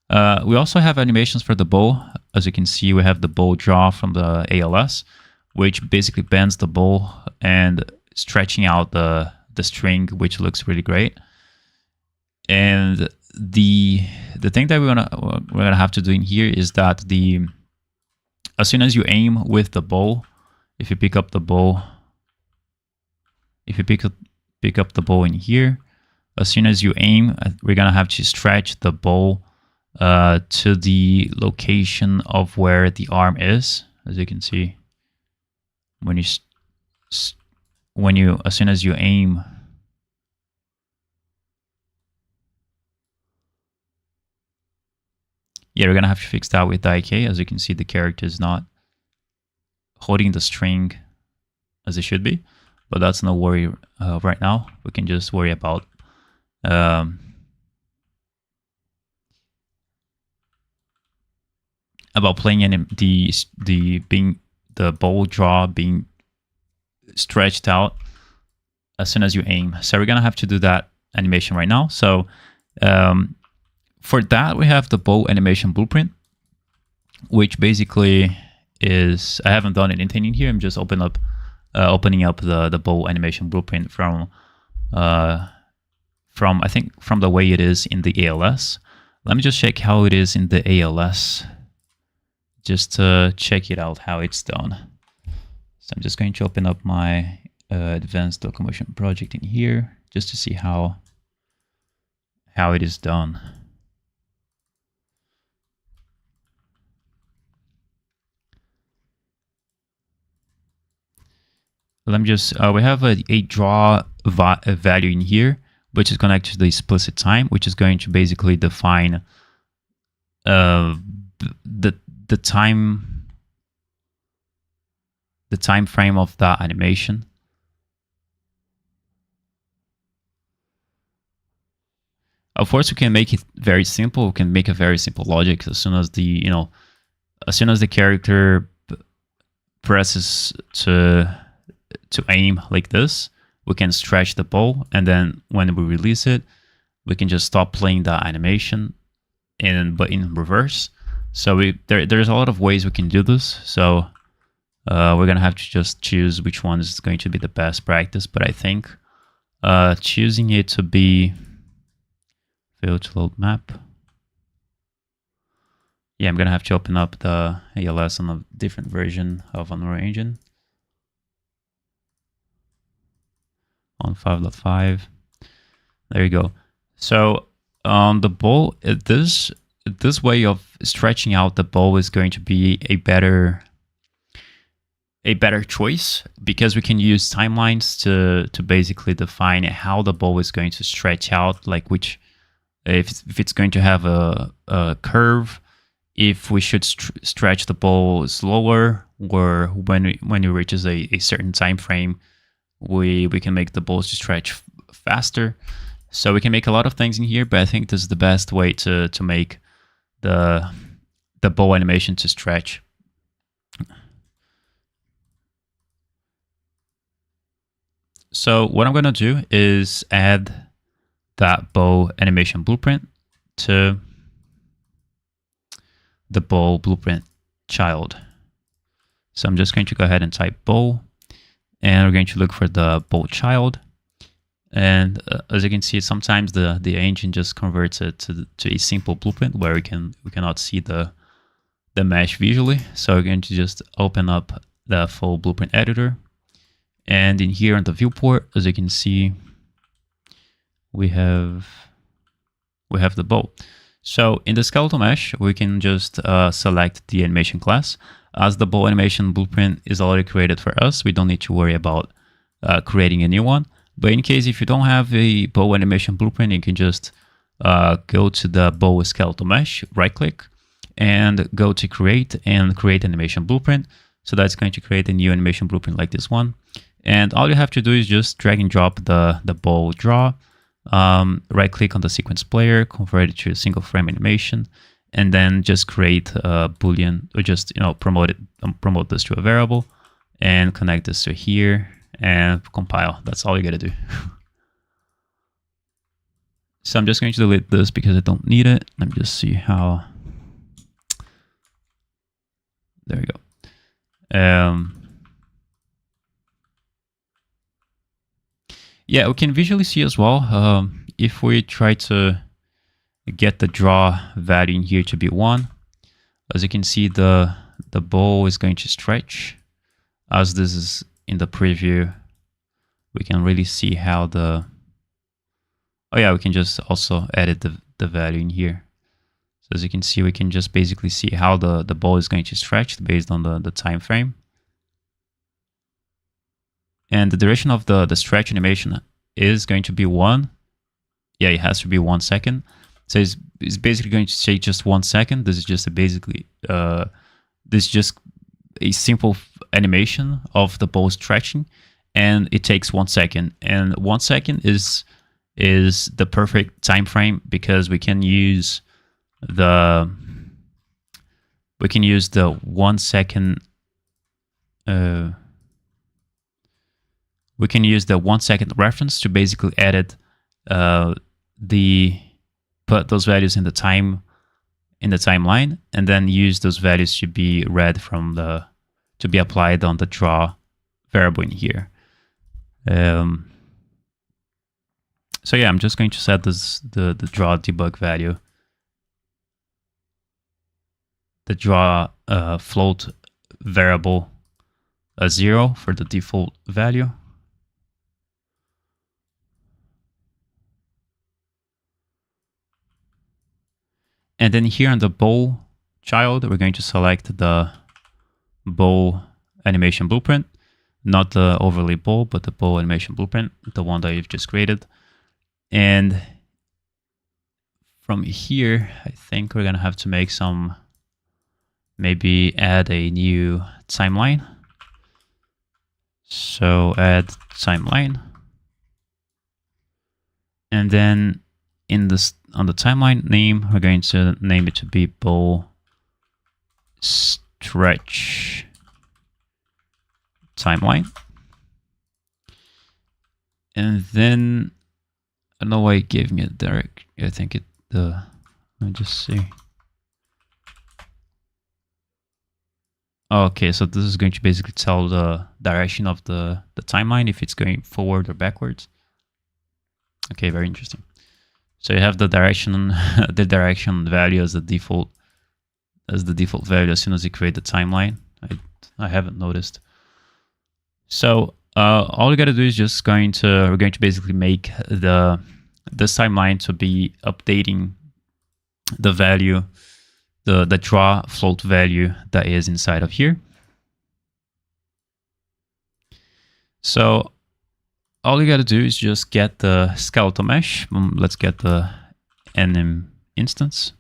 We also have animations for the bow. As you can see, we have the bow draw from the ALS, which basically bends the bow and stretching out the string, which looks really great. And the thing that we're gonna have to do in here is that as soon as you aim with the bow, if you pick up the bow, in here, as soon as you aim, we're gonna have to stretch the bow to the location of where the arm is. As you can see, as soon as you aim, yeah, we're gonna have to fix that with IK. As you can see, the character is not holding the string as it should be, but that's no worry right now. We can just worry about playing in the bow draw being stretched out as soon as you aim. So we're gonna have to do that animation right now. So for that, we have the bow animation blueprint, which basically is, I haven't done anything in here. I'm just opening up the bow animation blueprint from I think from the way it is in the ALS. Let me just check how it is in the ALS, just to check it out how it's done. So I'm just going to open up my advanced locomotion project in here just to see how it is done. Let me just, we have a draw a value in here, which is connected to the explicit time, which is going to basically define the time frame of that animation. Of course, we can make it very simple. We can make a very simple logic. As soon as the character presses to aim like this, we can stretch the bow, and then when we release it, we can just stop playing the animation, but in reverse. So there's a lot of ways we can do this. So we're gonna have to just choose which one is going to be the best practice. But I think choosing it to be fail to load map. Yeah, I'm gonna have to open up the ALS on a different version of Unreal Engine on 5.5. There you go. So the bow, this way of stretching out the bow is going to be a better choice, because we can use timelines to basically define how the bow is going to stretch out, like which if it's going to have a curve, if we should stretch the bow slower, or when it reaches a certain time frame, we can make the bows to stretch faster. So we can make a lot of things in here, but I think this is the best way to make the bow animation to stretch. So what I'm going to do is add that bow animation blueprint to the bow blueprint child. So I'm just going to go ahead and type bow, and we're going to look for the bow child. And as you can see, sometimes the engine just converts it to a simple blueprint where we cannot see the mesh visually. So we're going to just open up the full blueprint editor, and in here on the viewport, as you can see, we have the bow. So in the skeletal mesh, we can just select the animation class. As the bow animation blueprint is already created for us, we don't need to worry about creating a new one. But in case if you don't have a bow animation blueprint, you can just go to the bow skeletal mesh, right click, and go to create and create animation blueprint. So that's going to create a new animation blueprint like this one. And all you have to do is just drag and drop the bow draw, right click on the sequence player, convert it to a single frame animation, and then just create a boolean, or just promote this to a variable and connect this to here and compile. That's all you gotta do. So I'm just going to delete this because I don't need it. Let me just see how. There we go. Yeah, we can visually see as well, if we try to get the draw value in here to be 1, as you can see, the bow is going to stretch. As this is in the preview, we can really see how oh yeah, we can just also edit the value in here. So as you can see, we can just basically see how the bow is going to stretch based on the time frame. And the duration of the stretch animation is going to be 1. Yeah, it has to be 1 second. So it's basically going to take just 1 second. This is just this is just a simple animation of the bow stretching, and it takes 1 second. And 1 second is the perfect time frame, because we can use the 1 second. We can use the 1 second reference to basically edit put those values in the timeline, and then use those values to be read to be applied on the draw variable in here. So yeah, I'm just going to set the draw debug value, the draw float variable as 0 for the default value. And then here on the bow child, we're going to select the bow animation blueprint. not the overlay bow, but the bow animation blueprint, the one that you've just created. And from here, I think we're gonna have to make some, maybe add a new timeline. So add timeline. And then in this, on the timeline name, we're going to name it to be BowStretchTimeline. And then I don't know why it gave me a direct. I think it let me just see. Okay, so this is going to basically tell the direction of the timeline, if it's going forward or backwards. Okay, very interesting. So you have the direction, the direction value as the default value as soon as you create the timeline. I haven't noticed. So all you gotta do is just we're going to basically make this timeline to be updating the value, the draw float value that is inside of here. So all you gotta do is just get the skeletal mesh. Let's get the NM instance.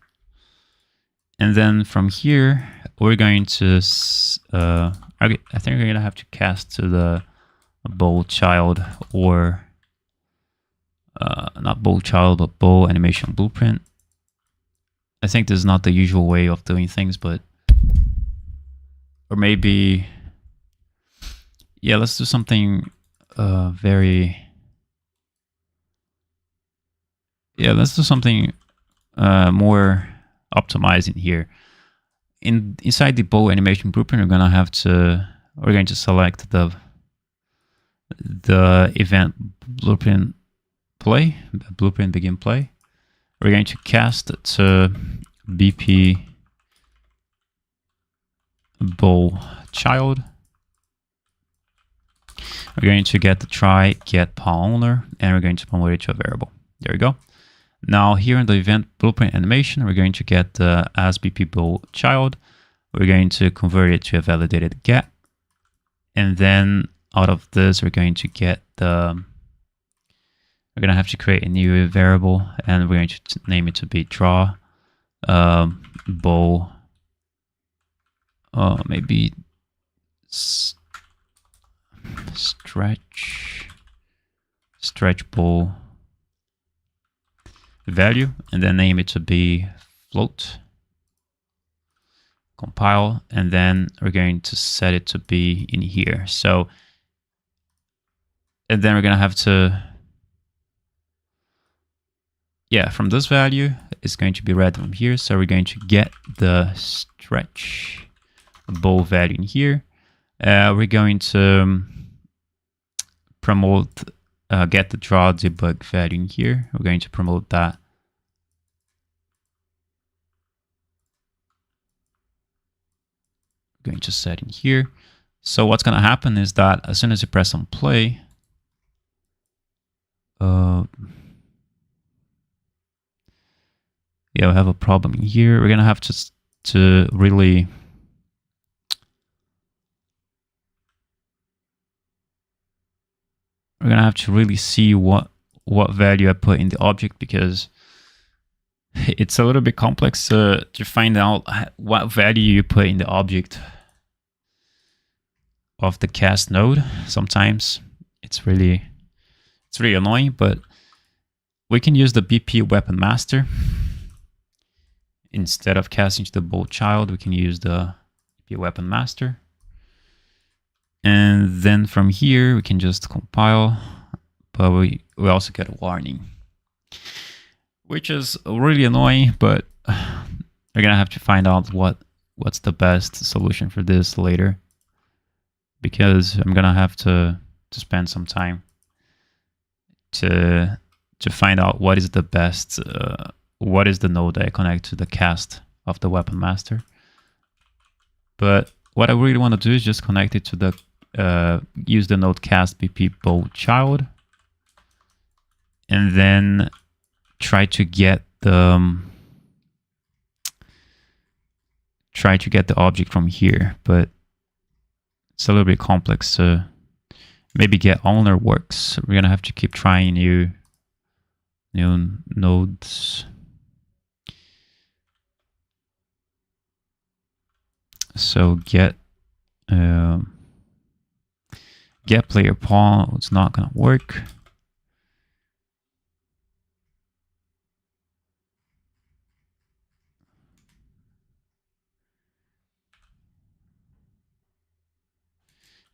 And then from here, we're going to, okay, I think we're gonna have to cast to the bow child, or not bow child, but bow animation blueprint. I think this is not the usual way of doing things, but, or maybe, yeah, let's do something let's do something more optimizing here. Inside the bow animation blueprint, we're going to select the event blueprint play, blueprint begin play. We're going to cast to BP bow child. We're going to get the try get paw owner, and we're going to promote it to a variable. There we go. Now here in the event blueprint animation, we're going to get the as BP bow child. We're going to convert it to a validated get, and then out of this, we're going to get the. We're going to have to create a new variable, and we're going to name it to be draw bow. Maybe stretch bow value, and then name it to be float. Compile, and then we're going to set it to be in here. So, and then we're going to have to, yeah, from this value, it's going to be read from here. So we're going to get the stretch bow value in here. We're going to promote, get the draw debug value in here. We're going to promote that. We're going to set in here. So what's going to happen is that as soon as you press on play, yeah, we have a problem in here. We're going to have to really see what value I put in the object, because it's a little bit complex to find out what value you put in the object of the cast node. Sometimes it's really annoying, but we can use the BP weapon master. Instead of casting to the bow child, we can use the BP weapon master. And then from here, we can just compile, but we also get a warning, which is really annoying, but we're gonna have to find out what's the best solution for this later, because I'm gonna have to spend some time to find out what is the best, what is the node that I connect to the cast of the weapon master. But what I really want to do is just connect it to the use the node cast BP bow child, and then try to get the object from here. But it's a little bit complex to maybe get owner works. We're gonna have to keep trying new nodes. So get player pawn, it's not gonna work.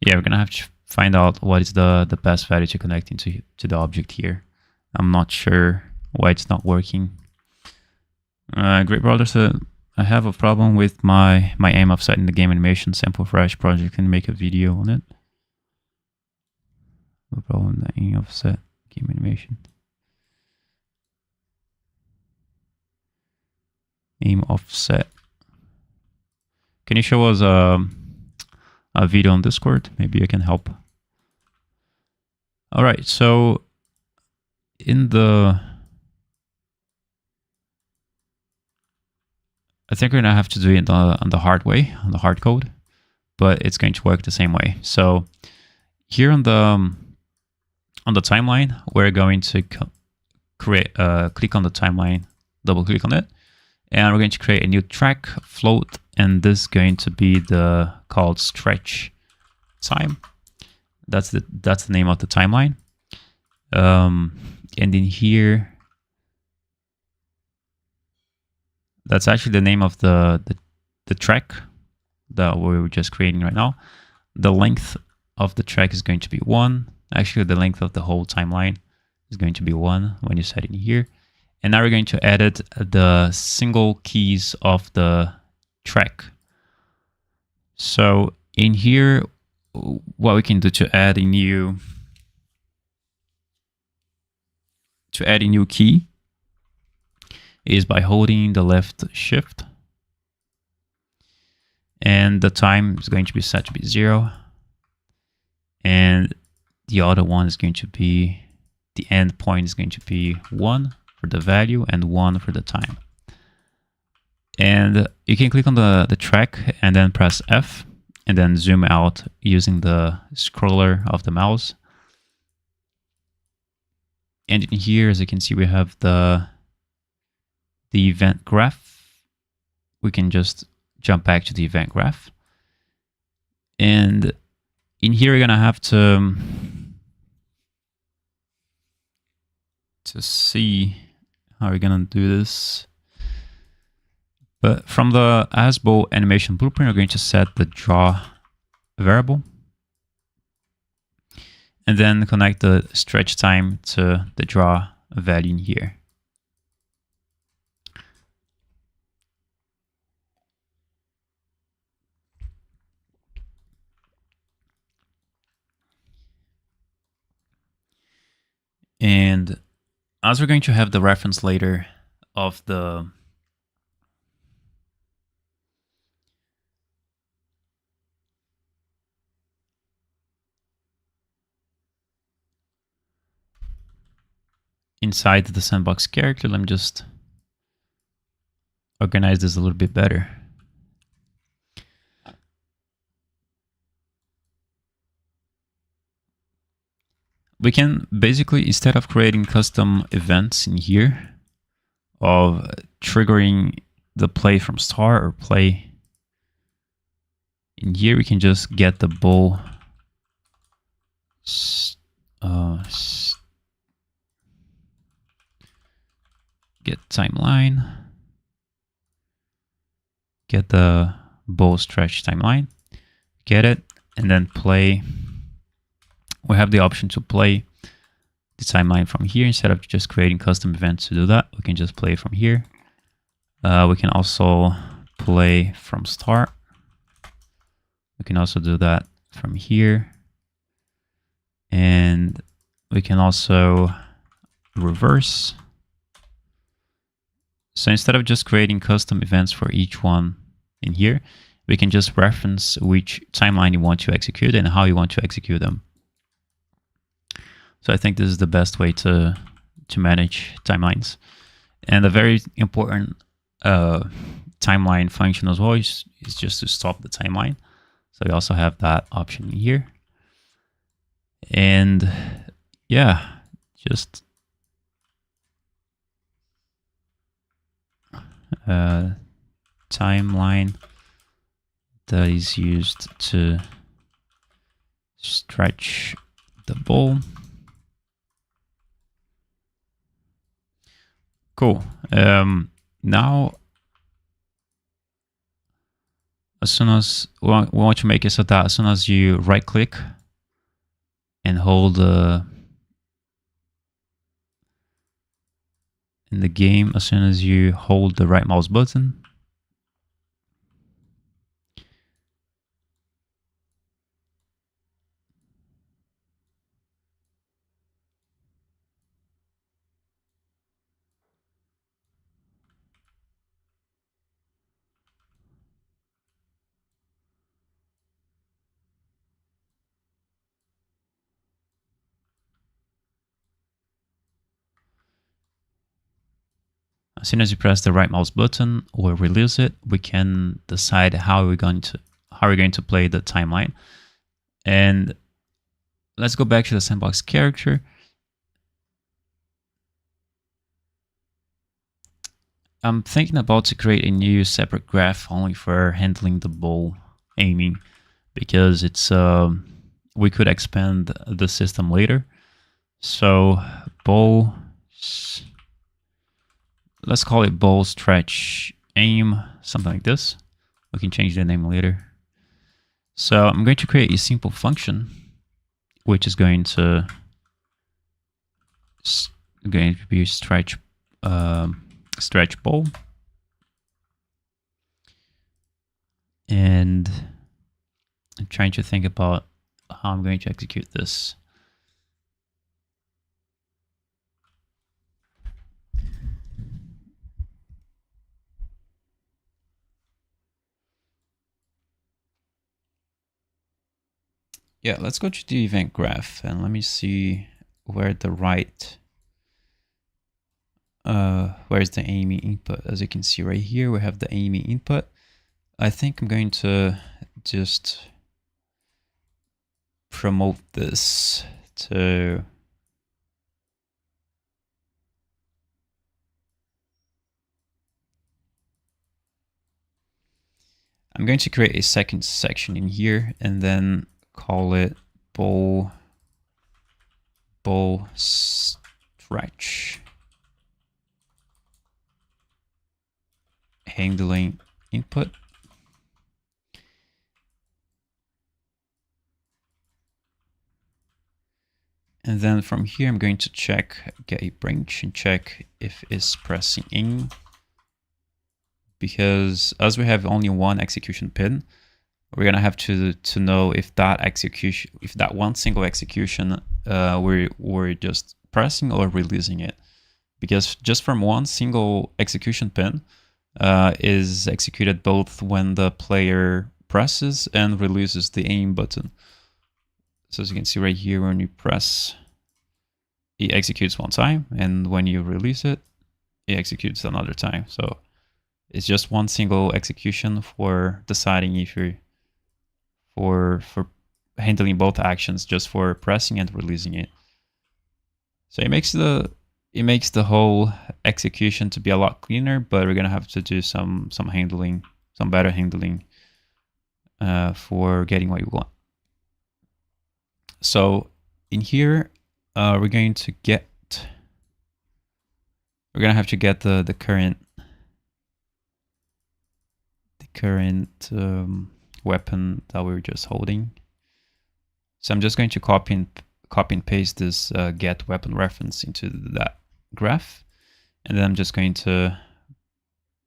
Yeah, we're gonna have to find out what is the best value to connect into to the object here. I'm not sure why it's not working. Great brother said, I have a problem with my aim offset in the game animation sample fresh project. Can make a video on it. No problem with the aim offset game animation. Aim offset. Can you show us a video on Discord? Maybe I can help. All right, so in the, I think we're gonna have to do it on the hard way, on the hard code, but it's going to work the same way. So here on the timeline, we're going to create click on the timeline, double click on it, and we're going to create a new track float, and this is going to be the called stretch time. That's the name of the timeline. And in here, that's actually the name of the track that we're just creating right now. The length of the track is going to be 1. Actually, the length of the whole timeline is going to be 1 when you set it in here. And now we're going to edit the single keys of the track. So in here, what we can do to add a new key is by holding the left shift, and the time is going to be set to be 0, and the other one is going to be, the end point is going to be 1 for the value and 1 for the time. And you can click on the track and then press F and then zoom out using the scroller of the mouse. And in here, as you can see, we have the event graph. We can just jump back to the event graph. And in here, we're gonna have to see how we're gonna do this. But from the ASBO animation blueprint, we're going to set the draw variable, and then connect the stretch time to the draw value in here. And as we're going to have the reference later of the inside the sandbox character, let me just organize this a little bit better. We can basically, instead of creating custom events in here, of triggering the play from start or play in here, we can just get the bow get timeline, get the BowStretchTimeline, get it, and then play. We have the option to play the timeline from here instead of just creating custom events to do that. We can just play from here. We can also play from start. We can also do that from here. And we can also reverse. So instead of just creating custom events for each one in here, we can just reference which timeline you want to execute and how you want to execute them. So I think this is the best way to manage timelines. And a very important timeline function as well is just to stop the timeline. So we also have that option here. And yeah, just timeline that is used to stretch the ball. Cool. Now, as soon as we want to make it so that as soon as you right click and hold in the game, as soon as you hold the right mouse button, as soon as you press the right mouse button or release it, we can decide how we're going to play the timeline. And let's go back to the sandbox character. I'm thinking about to create a new separate graph only for handling the ball aiming, because it's we could expand the system later. So ball, let's call it BowStretchAim, something like this. We can change the name later. So I'm going to create a simple function which is going to be stretch ball, and I'm trying to think about how I'm going to execute this. Yeah, let's go to the event graph and let me see where the where's the aiming input. As you can see right here, we have the aiming input. I think I'm going to just promote this to I'm going to create a second section in here and then call it BowStretch handling input. And then from here, I'm going to get a branch and check if IsPressingAim, because as we have only one execution pin, we're gonna have to know if that one single execution we're just pressing or releasing it, because just from one single execution pin is executed both when the player presses and releases the aim button. So as you can see right here, when you press, it executes one time, and when you release it, it executes another time. So it's just one single execution for deciding if you're for handling both actions, just for pressing and releasing it. So it makes the whole execution to be a lot cleaner, but we're gonna have to do some handling, some better handling for getting what you want. So in here, we're going to have to get the current weapon that we were just holding. So I'm just going to copy and paste this get weapon reference into that graph, and then I'm just going to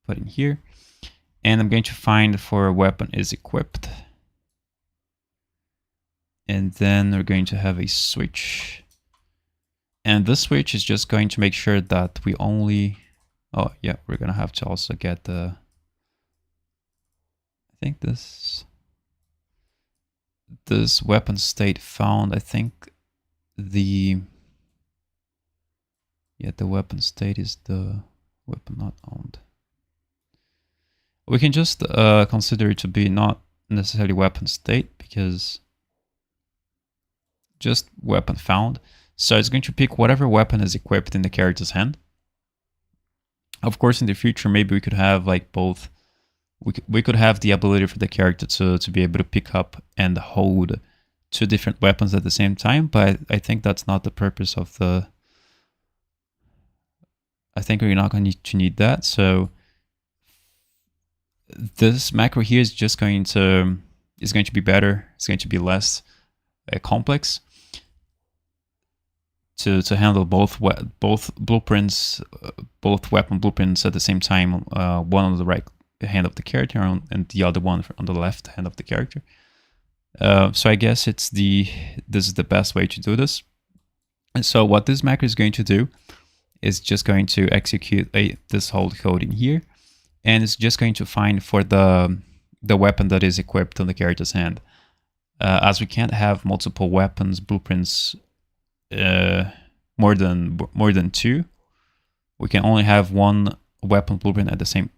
put in here, and I'm going to find for weapon is equipped, and then we're going to have a switch, and this switch is just going to make sure that we only, oh yeah, we're gonna have to also get the, I think this weapon state found, I think the weapon state is the weapon not owned. We can just consider it to be not necessarily weapon state, because just weapon found. So it's going to pick whatever weapon is equipped in the character's hand. Of course, in the future, maybe we could have like both. We could have the ability for the character to be able to pick up and hold two different weapons at the same time, but I think that's not the purpose of the... I think we're not going to need that. So this macro here is just going to be better. It's going to be less complex to handle both blueprints, both weapon blueprints at the same time. One on the right hand of the character and the other one on the left hand of the character. So I guess this is the best way to do this. And so what this macro is going to do is just going to execute this whole code in here, and it's just going to find for the weapon that is equipped on the character's hand. As we can't have multiple weapons blueprints more than two, we can only have one weapon blueprint at the same,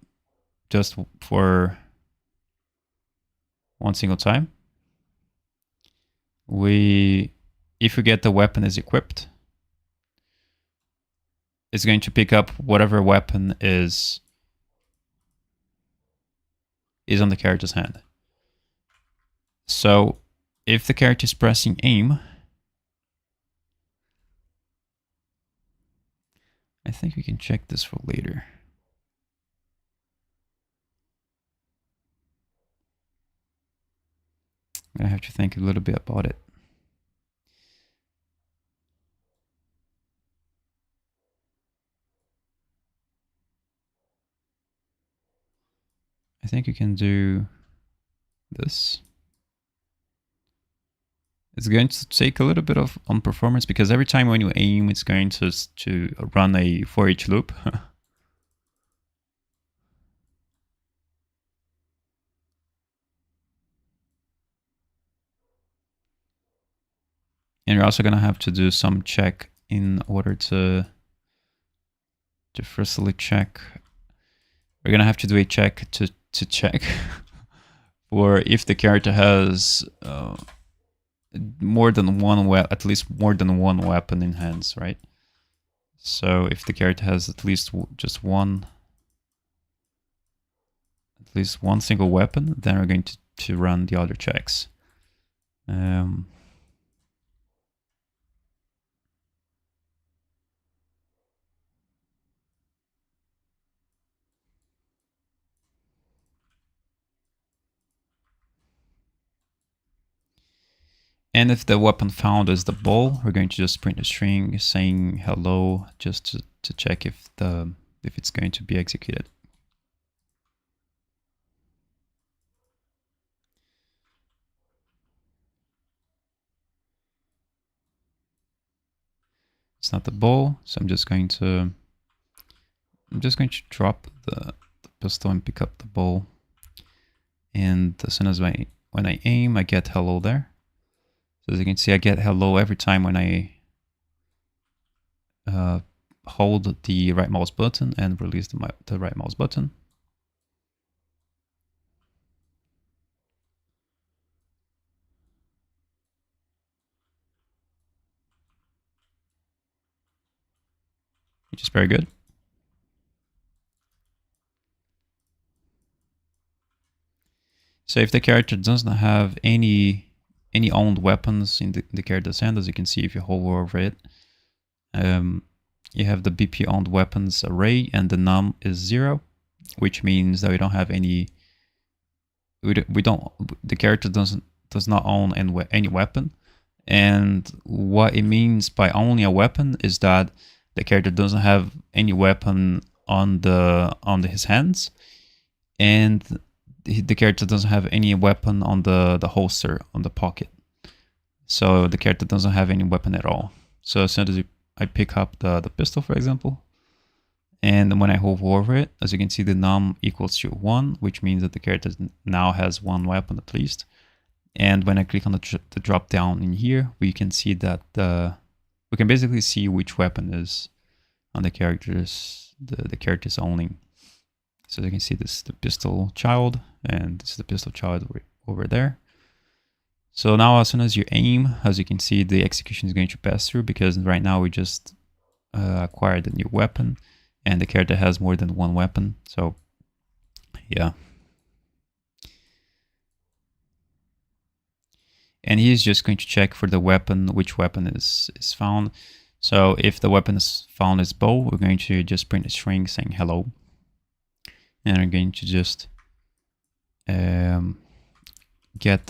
just for one single time. If we get the weapon is equipped, it's going to pick up whatever weapon is on the character's hand. So if the character is pressing aim, I think we can check this for later. I have to think a little bit about it. I think you can do this. It's going to take a little bit on performance, because every time when you aim, it's going to run a for each loop. And you're also going to have to do some check in order to firstly check. We're going to have to do a check to check for if the character has more than one at least more than one weapon in hands, right? So if the character has at least one single weapon, then we're going to run the other checks. And if the weapon found is the bow, we're going to just print a string saying hello, just to check if it's going to be executed. It's not the bow, so I'm just going to drop the pistol and pick up the bow. And as soon as when I aim, I get hello there. So as you can see, I get hello every time when I hold the right mouse button and release the right mouse button. Which is very good. So if the character doesn't have any owned weapons in the character's hand, as you can see if you hover over it, you have the BP owned weapons array, and the num is 0, which means that we don't have any. The character does not own any weapon, and what it means by owning a weapon is that the character doesn't have any weapon on his hands, and the character doesn't have any weapon on the holster, on the pocket. So the character doesn't have any weapon at all. So as soon as I pick up the pistol, for example, and when I hover over it, as you can see, the num equals to 1, which means that the character now has one weapon at least. And when I click on the drop down in here, we can see that we can basically see which weapon is on the character's owning. So you can see this is the pistol child, and this is the pistol child over there. So now as soon as you aim, as you can see, the execution is going to pass through, because right now we just acquired a new weapon and the character has more than one weapon. So yeah. And he's just going to check for the weapon, which weapon is found. So if the weapon is found as bow, we're going to just print a string saying hello. And we're going to just get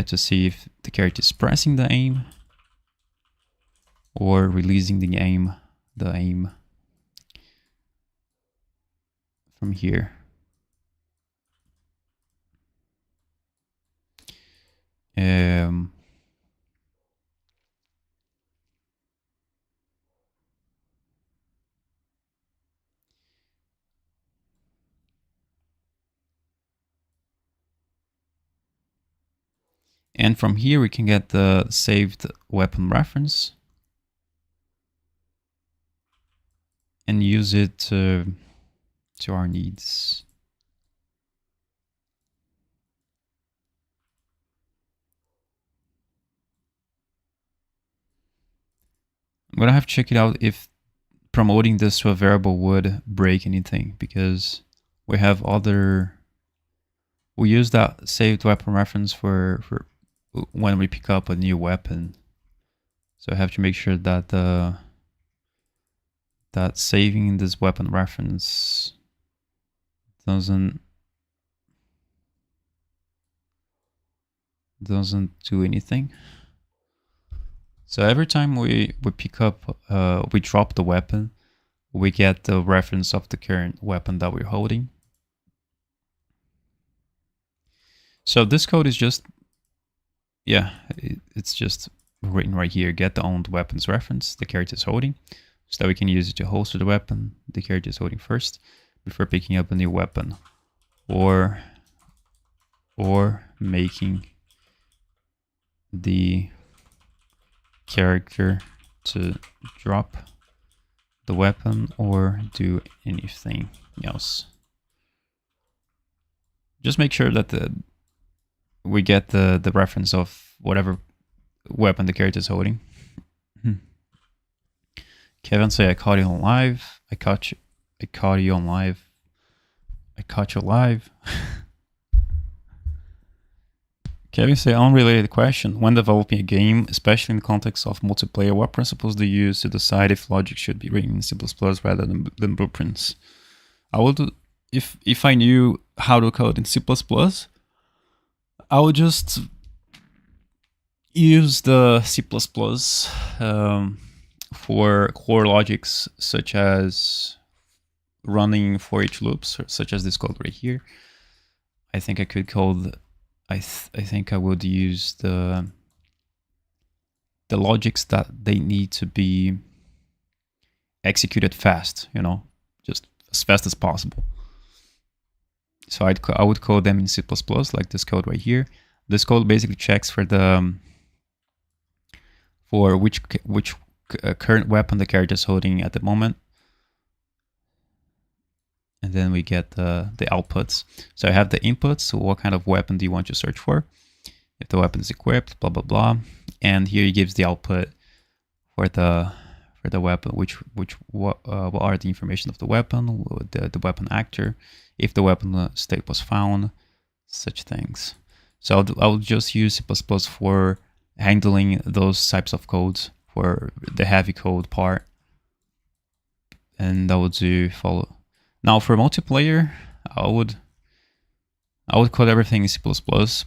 to see if the character is pressing the aim or releasing the aim from here. And from here we can get the saved weapon reference and use it to our needs. I'm gonna have to check it out if promoting this to a variable would break anything, because we have we use that saved weapon reference for when we pick up a new weapon. So I have to make sure that that saving this weapon reference doesn't do anything. So every time we pick up, we drop the weapon, we get the reference of the current weapon that we're holding. So this code is just, yeah, it's just written right here. Get the owned weapons reference the character is holding, so that we can use it to holster the weapon the character is holding first before picking up a new weapon, or making the character to drop the weapon or do anything else. Just make sure that we get the reference of whatever weapon the character is holding. Kevin say, I caught you on live. I caught you on live. I caught you live. Kevin say, unrelated question. When developing a game, especially in the context of multiplayer, what principles do you use to decide if logic should be written in C++ rather than blueprints? I would, if I knew how to code in C++, I would just use the C++ for core logics, such as running for each loops, such as this code right here. I think I could code. I think I would use the logics that they need to be executed fast, you know, just as fast as possible. So I would code them in C++, like this code right here. This code basically checks for which current weapon the character is holding at the moment. And then we get the outputs. So I have the inputs. So what kind of weapon do you want to search for? If the weapon is equipped, blah blah blah. And here he gives the output for the weapon, what are the information of the weapon, the weapon actor, if the weapon state was found, such things. So I will just use C++ for handling those types of codes for the heavy code part, and I would do follow. Now for multiplayer, I would code everything in C++,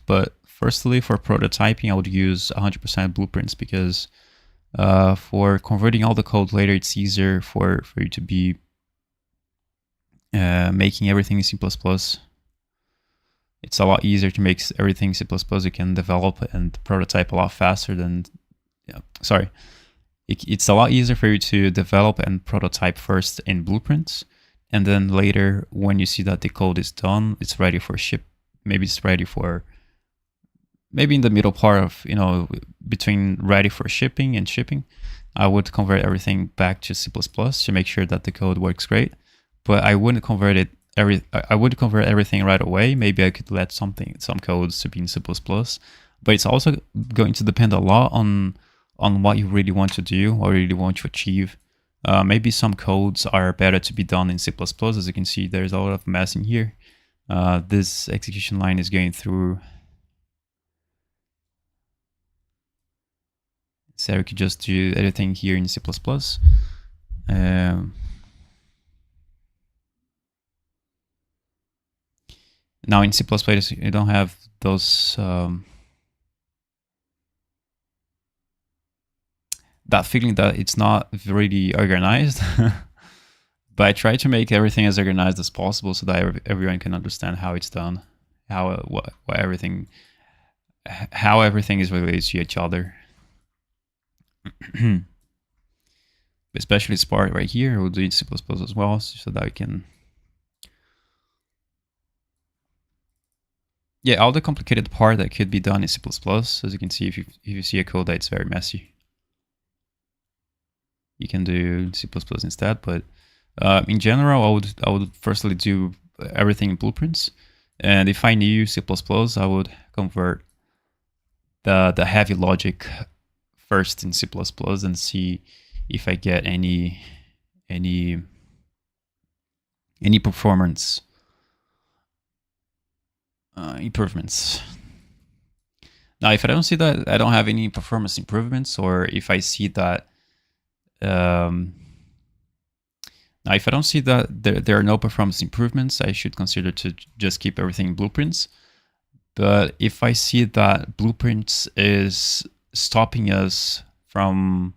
but firstly for prototyping, I would use 100% blueprints, because for converting all the code later, it's easier for you to be making everything in C++. It's a lot easier to make everything C++. You can develop and prototype a lot faster than, it's a lot easier for you to develop and prototype first in blueprints. And then later, when you see that the code is done, it's ready for ship. Maybe it's ready for, maybe in the middle part of, you know, between ready for shipping and shipping, I would convert everything back to C++ to make sure that the code works great. But I wouldn't convert I would convert everything right away. Maybe I could let some codes to be in C++, but it's also going to depend a lot on what you really want to do, what you really want to achieve. Maybe some codes are better to be done in C++. As you can see, there's a lot of mess in here. This execution line is going through. So we could just do everything here in C++. Now in C++, you don't have those that feeling that it's not really organized. But I try to make everything as organized as possible so that everyone can understand how it's done, how everything is related to each other. Especially this part right here, we'll do it in C++ as well, so that we can. Yeah, all the complicated part that could be done in C++. As you can see, if you see a code that's very messy, you can do C++ instead. But in general, I would firstly do everything in blueprints, and if I knew C++, I would convert the heavy logic first in C++ and see if I get any performance improvements. Now, if I don't see that I don't have any performance improvements, or if I see that now if I don't see that there are no performance improvements, I should consider to just keep everything in blueprints. But if I see that blueprints is stopping us from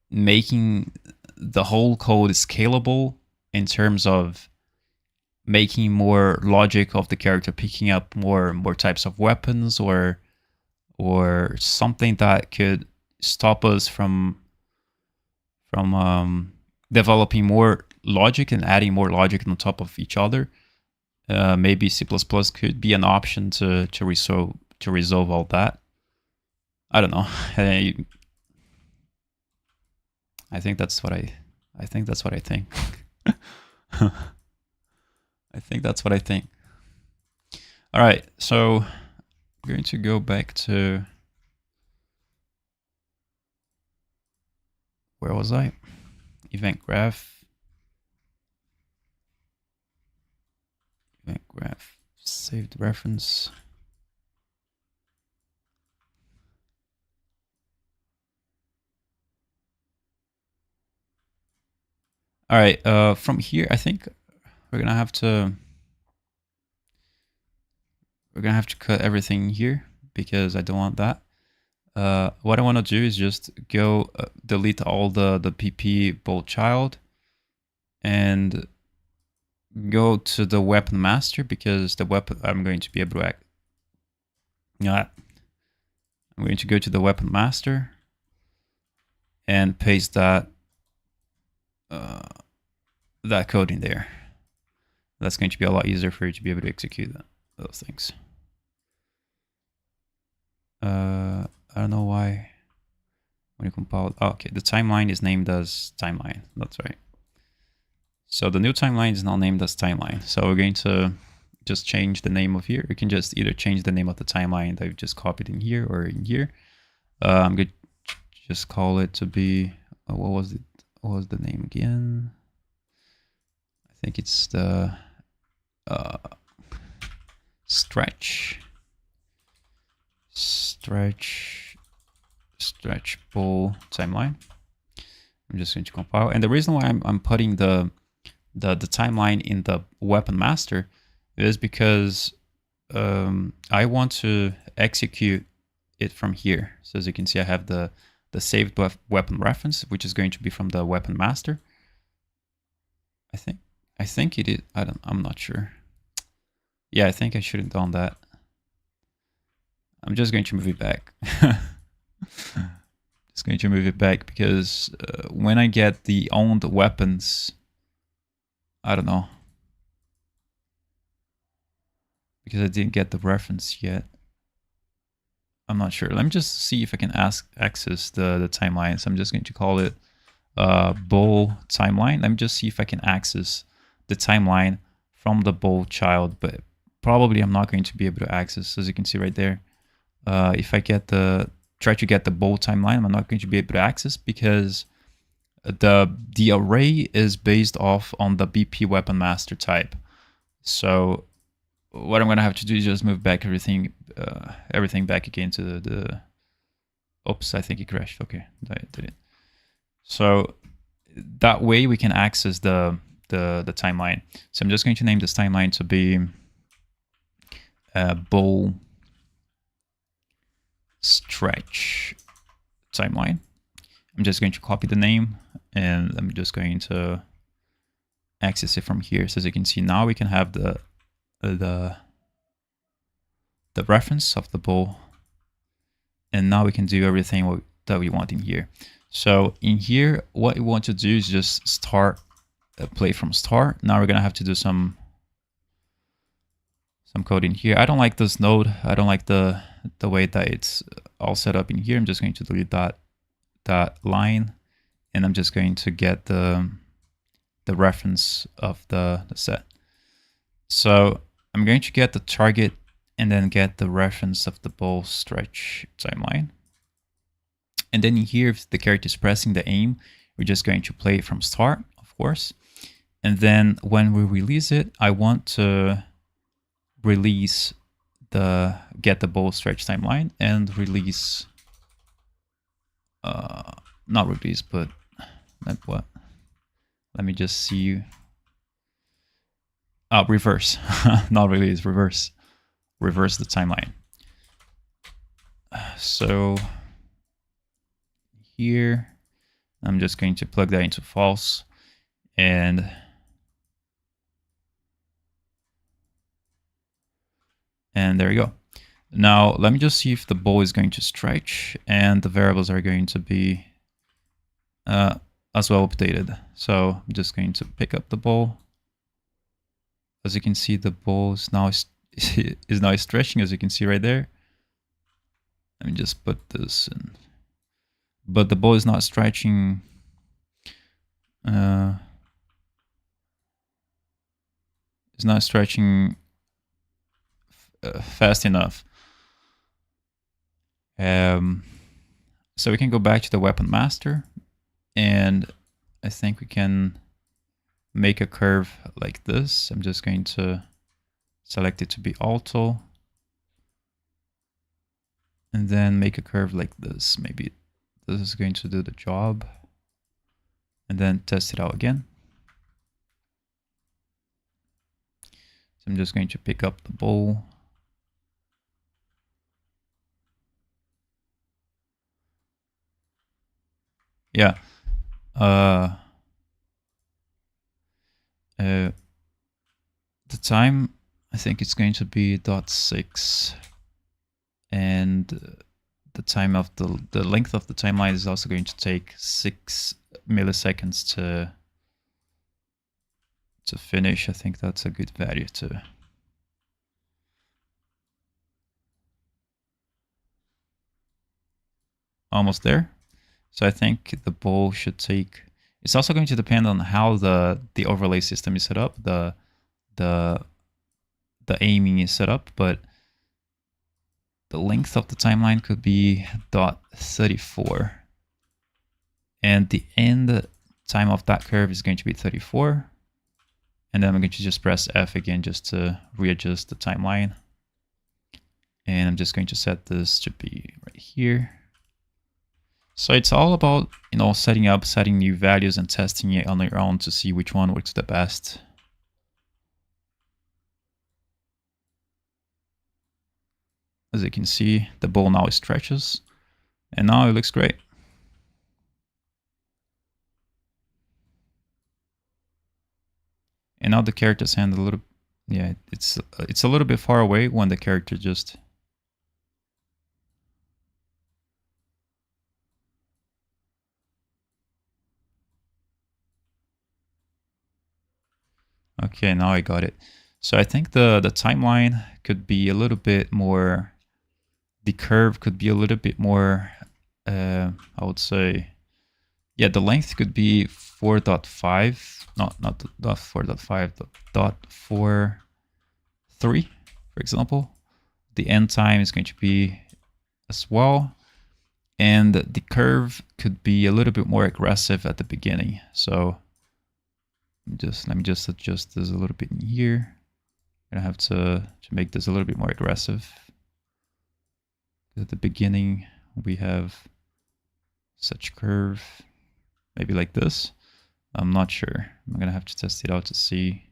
making the whole code scalable in terms of making more logic of the character picking up more types of weapons, or something that could stop us from developing more logic and adding more logic on top of each other, maybe C++ could be an option to resolve all that. I don't know. I think that's what I think. I think that's what I think. All right, so I'm going to go back to, where was I? Event graph, saved reference. All right, from here, I think we're gonna have to cut everything here because I don't want that. What I want to do is just go delete all the pp bolt child and go to the weapon master, because the weapon I'm going to be able to I'm going to go to the weapon master and paste that that code in there. That's going to be a lot easier for you to be able to execute those things. I don't know why when you compile. Oh, okay, the timeline is named as timeline. That's right. So the new timeline is now named as timeline. So we're going to just change the name of here. You can just either change the name of the timeline that you've just copied in here or in here. I'm going to just call it to be, what was it? What was the name again? I think it's the stretchable timeline. I'm just going to compile, and the reason why I'm putting the timeline in the weapon master is because I want to execute it from here. So as you can see, I have the saved weapon reference, which is going to be from the weapon master. I think it is. I'm not sure. Yeah, I think I should have done that. I'm just going to move it back. Just going to move it back because when I get the owned weapons, I don't know, because I didn't get the reference yet. I'm not sure. Let me just see if I can access the timeline. So I'm just going to call it bow timeline. Let me just see if I can access the timeline from the bow child, but probably I'm not going to be able to access, as you can see right there. If I try to get the bow timeline, I'm not going to be able to access because the array is based off on the BP weapon master type. So what I'm gonna have to do is just move back everything back again to the oops, I think it crashed. Okay, I did it. So that way we can access the timeline. So I'm just going to name this timeline to be bow stretch timeline. I'm just going to copy the name and I'm just going to access it from here. So as you can see, now we can have the reference of the bow, and now we can do everything that we want in here. So in here, what we want to do is just start play from start. Now we're gonna have to do some code in here. I don't like this node. I don't like the way that it's all set up in here. I'm just going to delete that line, and I'm just going to get the reference of the set. So I'm going to get the target and then get the reference of the bow stretch timeline. And then in here, if the character is pressing the aim, we're just going to play it from start, of course. And then when we release it, I want to release get the bow stretch timeline and release, not release, but what? Let me just see. Reverse, not release, reverse the timeline. So here, I'm just going to plug that into false, and there you go. Now let me just see if the bow is going to stretch, and the variables are going to be as well updated. So I'm just going to pick up the bow. As you can see, the bow is now stretching, as you can see right there. Let me just put this in. But the bow is not stretching. It's not stretching fast enough. So we can go back to the weapon master, and I think we can make a curve like this. I'm just going to select it to be auto, and then make a curve like this. Maybe this is going to do the job, and then test it out again. So I'm just going to pick up the bow. Yeah. The time, I think it's going to be 0.6, and the time of the length of the timeline is also going to take 6 milliseconds to finish. I think that's a good value to. Almost there. So I think the bow should take. It's also going to depend on how the overlay system is set up, the aiming is set up, but the length of the timeline could be 0.34, and the end time of that curve is going to be 34. And then I'm going to just press F again just to readjust the timeline. And I'm just going to set this to be right here. So it's all about, setting new values and testing it on your own to see which one works the best. As you can see, the bow now stretches, and now it looks great. And now the character's hand a little, yeah, it's a little bit far away when the character just. Okay, now I got it. So I think the timeline could be a little bit more, the curve could be a little bit more, I would say, yeah, the length could be 4.5 not the dot 4.5, dot 4.3, for example. The end time is going to be as well. And the curve could be a little bit more aggressive at the beginning. So let me just adjust this a little bit in here. I'm gonna have to make this a little bit more aggressive. At the beginning, we have such curve, maybe like this. I'm not sure. I'm gonna have to test it out to see.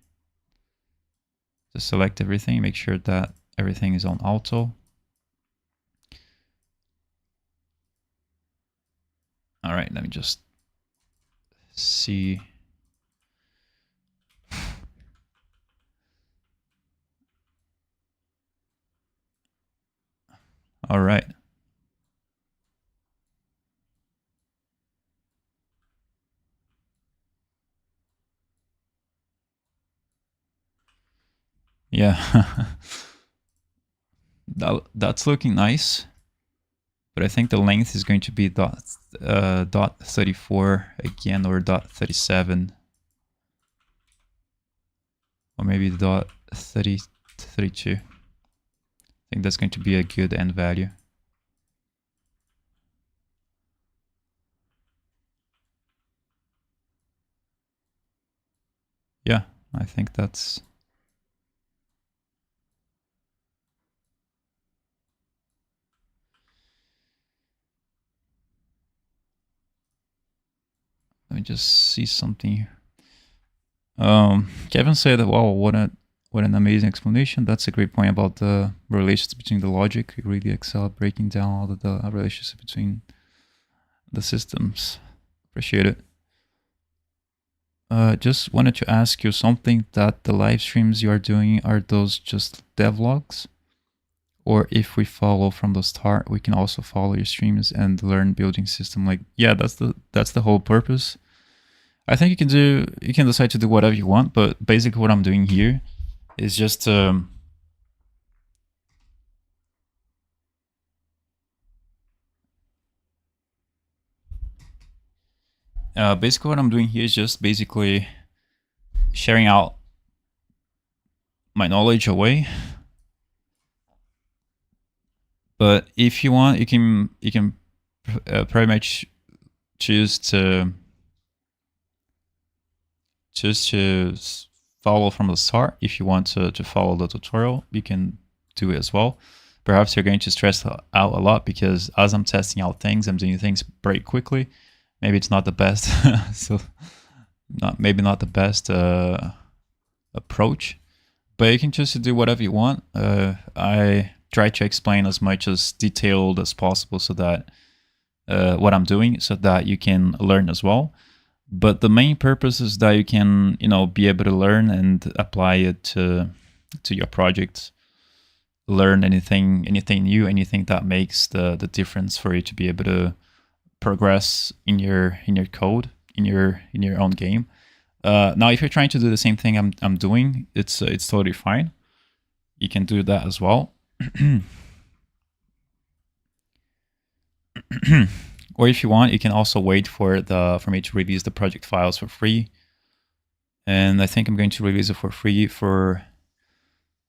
Just select everything, make sure that everything is on auto. All right, let me just see. All right. Yeah, that's looking nice, but I think the length is going to be dot 34 again, or dot 37, or maybe dot 32. I think that's going to be a good end value. Yeah, I think that's... Let me just see something here. Kevin said, wow, what an amazing explanation. That's a great point about the relations between the logic. You really excel at breaking down all the relationship between the systems. Appreciate it. Just wanted to ask you something, that the live streams you are doing, are those just devlogs? Or if we follow from the start, we can also follow your streams and learn building system. Like, yeah, that's the whole purpose. I think you can decide to do whatever you want, but basically what I'm doing here is just basically what I'm doing here is just basically sharing out my knowledge away. But if you want, you can pretty much choose to follow from the start. If you want to follow the tutorial, you can do it as well. Perhaps you're going to stress out a lot, because as I'm testing out things, I'm doing things very quickly. Maybe it's not the best, so maybe not the best approach. But you can choose to do whatever you want. I try to explain as much as detailed as possible, so that what I'm doing, so that you can learn as well. But the main purpose is that you can, be able to learn and apply it to your project. Learn anything new, anything that makes the difference for you to be able to progress in your code, in your own game. Now, if you're trying to do the same thing I'm doing, it's totally fine. You can do that as well. Or if you want, you can also wait for me to release the project files for free. And I think I'm going to release it for free from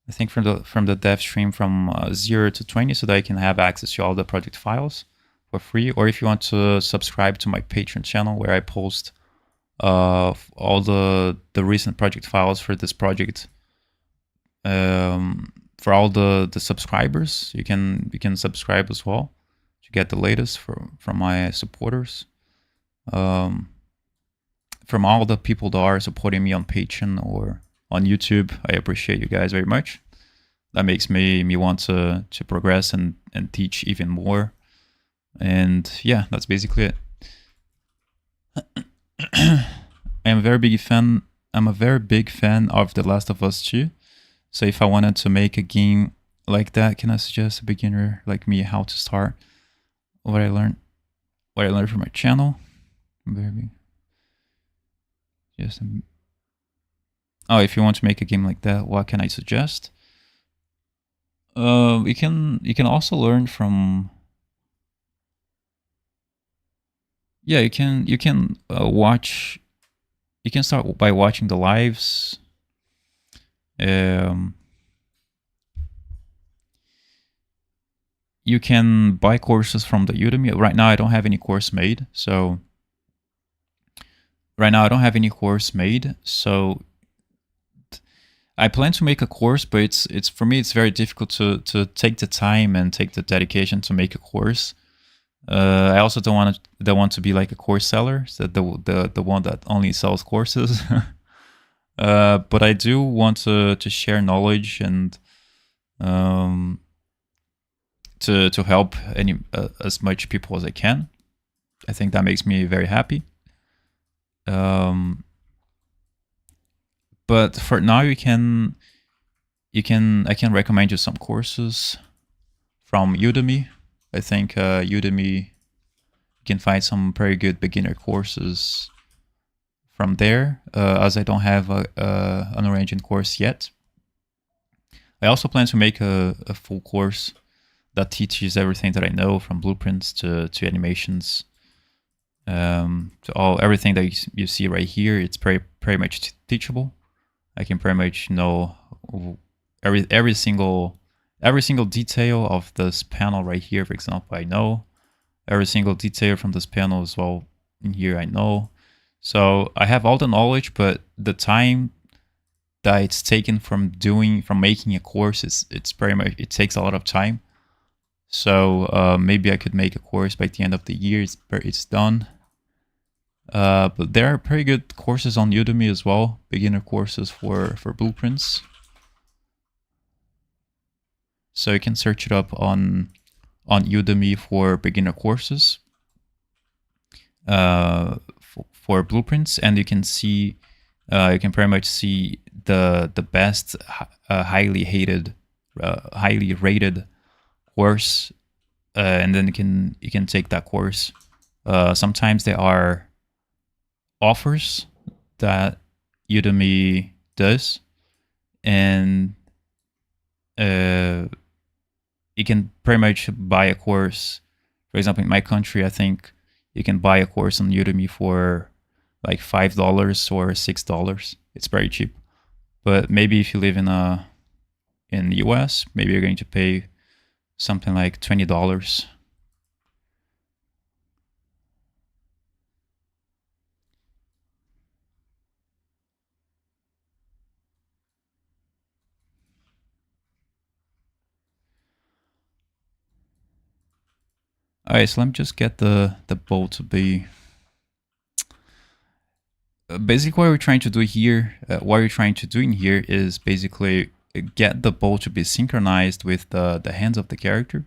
the dev stream from 0 to 20, so that you can have access to all the project files for free. Or if you want to subscribe to my Patreon channel, where I post all the recent project files for this project, for all the subscribers, you can subscribe as well to get the latest from my supporters. From all the people that are supporting me on Patreon or on YouTube, I appreciate you guys very much. That makes me want to progress and teach even more. And yeah, that's basically it. I'm a very big fan of The Last of Us 2. So if I wanted to make a game like that, can I suggest a beginner like me how to start? What I learned from my channel. I'm very big. If you want to make a game like that, what can I suggest? You can also learn from. Yeah, you can watch you can start by watching the lives. You can buy courses from the Udemy. Right now, I don't have any course made. So I plan to make a course, but it's for me, it's very difficult to take the time and take the dedication to make a course. I also don't want to be like a course seller, so the one that only sells courses. But I do want to share knowledge and to help as much people as I can. I think that makes me very happy. But for now, I can recommend you some courses from Udemy. I think Udemy, you can find some very good beginner courses from there, as I don't have an Unreal Engine course yet. I also plan to make a full course that teaches everything that I know, from blueprints to animations, to everything that you see right here. It's pretty much teachable. I can pretty much know every single detail of this panel right here. For example, I know every single detail from this panel as well. In here, I know. So I have all the knowledge, but the time that it's taken from making a course, it takes a lot of time. So maybe I could make a course by the end of the year. It's done. But there are pretty good courses on Udemy as well, beginner courses for blueprints. So you can search it up on Udemy for beginner courses for blueprints, and you can see, you can pretty much see the best highly rated course, and then you can take that course. Sometimes there are offers that Udemy does, and you can pretty much buy a course. For example, in my country, I think you can buy a course on Udemy for like $5 or $6. It's very cheap. But maybe if you live in the US, maybe you're going to pay something like $20. Alright, so let me just get the bow to be... basically what we're trying to do here, in here is basically get the bow to be synchronized with the hands of the character.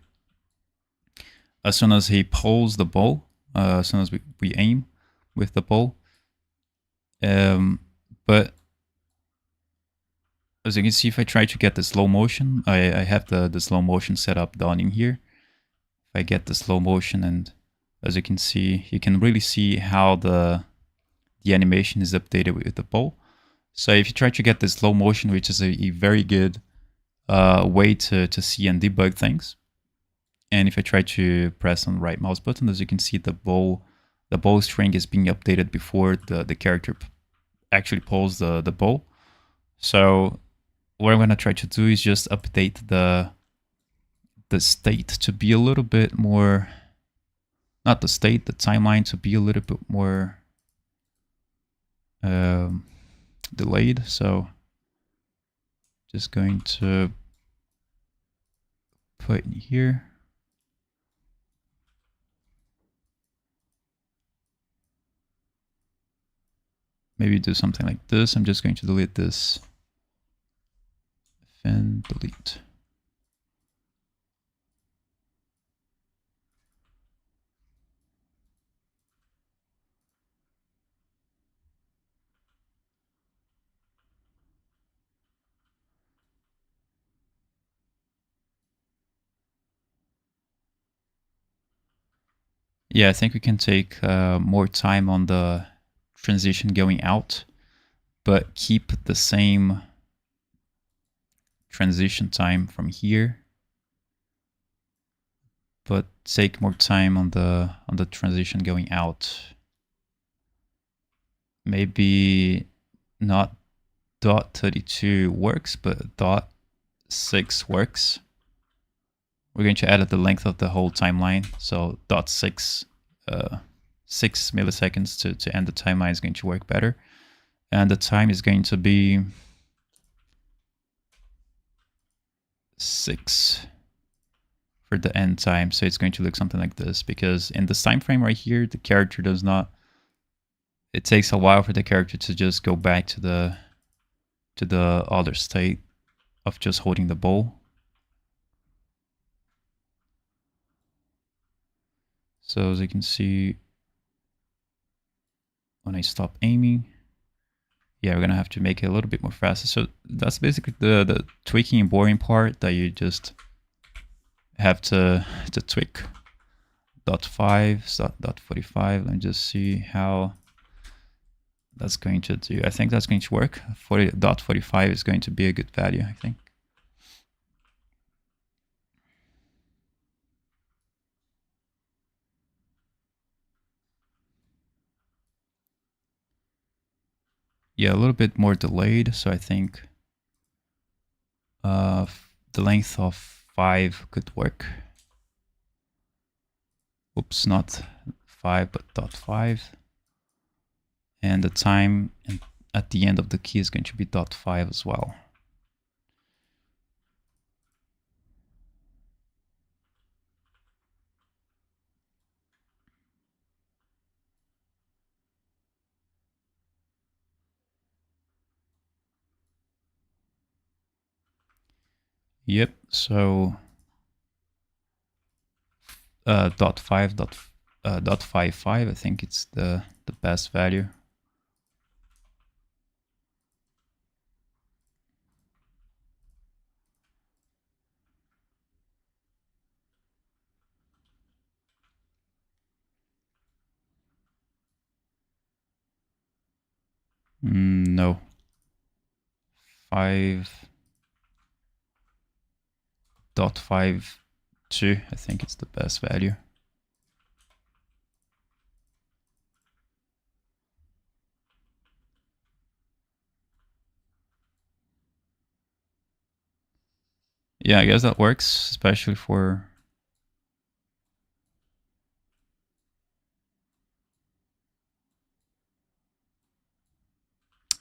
As soon as he pulls the bow, as soon as we aim with the bow. But as you can see, if I try to get the slow motion, I have the slow motion set up down in here. If I get the slow motion, and as you can see, you can really see how the animation is updated with the bow. So if you try to get the slow motion, which is a very good way to see and debug things, and if I try to press on the right mouse button, as you can see, the bow string is being updated before the character actually pulls the bow. So what I'm going to try to do is just update the state to be a little bit more, not the state, the timeline to be a little bit more delayed. So just going to put in here. Maybe do something like this. I'm just going to delete this and delete. Yeah, I think we can take more time on the transition going out, but keep the same transition time from here, but take more time on the transition going out. maybe not dot 32 works, but dot 6 works. We're going to add the length of the whole timeline. So dot 6, 6 milliseconds to end the timeline is going to work better. And the time is going to be 6 for the end time. So it's going to look something like this, because in this time frame right here, the character does not, it takes a while for the character to just go back to the other state of just holding the bow. So as you can see, when I stop aiming, yeah, we're gonna have to make it a little bit more faster. So that's basically the tweaking and boring part that you just have to tweak. Dot 5, dot 45. Let me just see how that's going to do. I think that's going to work. 40.45 is going to be a good value, I think. Yeah, a little bit more delayed, so I think the length of 5 could work. Oops, not 5, but dot 5. And the time at the end of the key is going to be dot 5 as well. Yep, so dot 5, dot 55, I think it's the best value. No. 5.52, I think it's the best value. Yeah, I guess that works, especially for...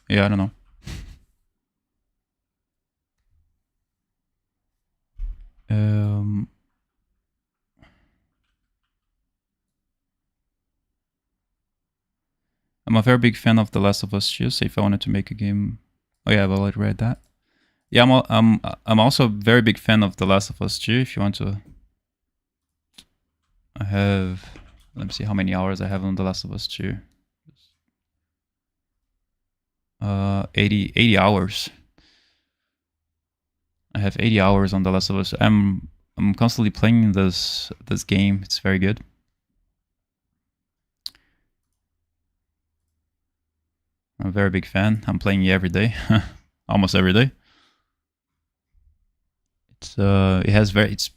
Yeah, I don't know. I'm a very big fan of The Last of Us 2, so if I wanted to make a game... Oh yeah, I've already read that. Yeah, I'm also a very big fan of The Last of Us 2, if you want to... I have... Let me see how many hours I have on The Last of Us 2. 80 hours. I have 80 hours on The Last of Us. I'm constantly playing this game. It's very good. I'm a very big fan. I'm playing it every day, almost every day. It has it's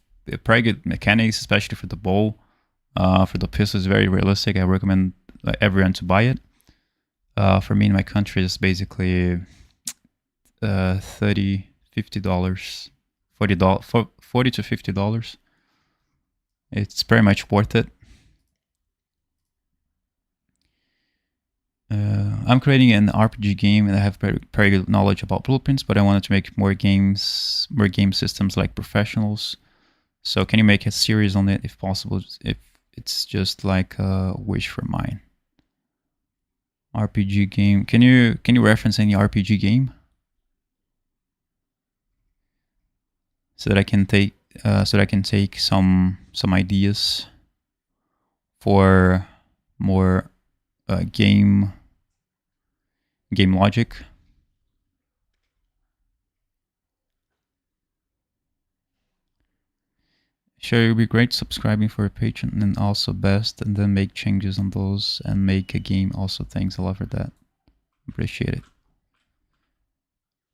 pretty good mechanics, especially for the bow. For the pistol, it's very realistic. I recommend everyone to buy it. For me in my country, it's basically $30, $50, $40 to $50. It's pretty much worth it. I'm creating an RPG game, and I have very good knowledge about blueprints, but I wanted to make more game systems like Professionals. So can you make a series on it if possible? If it's just like a wish for mine. RPG game. Can you reference any RPG game so that I can take some ideas for more game logic? Sure, it would be great subscribing for a patron, and also best, and then make changes on those and make a game also. Thanks a lot for that. Appreciate it.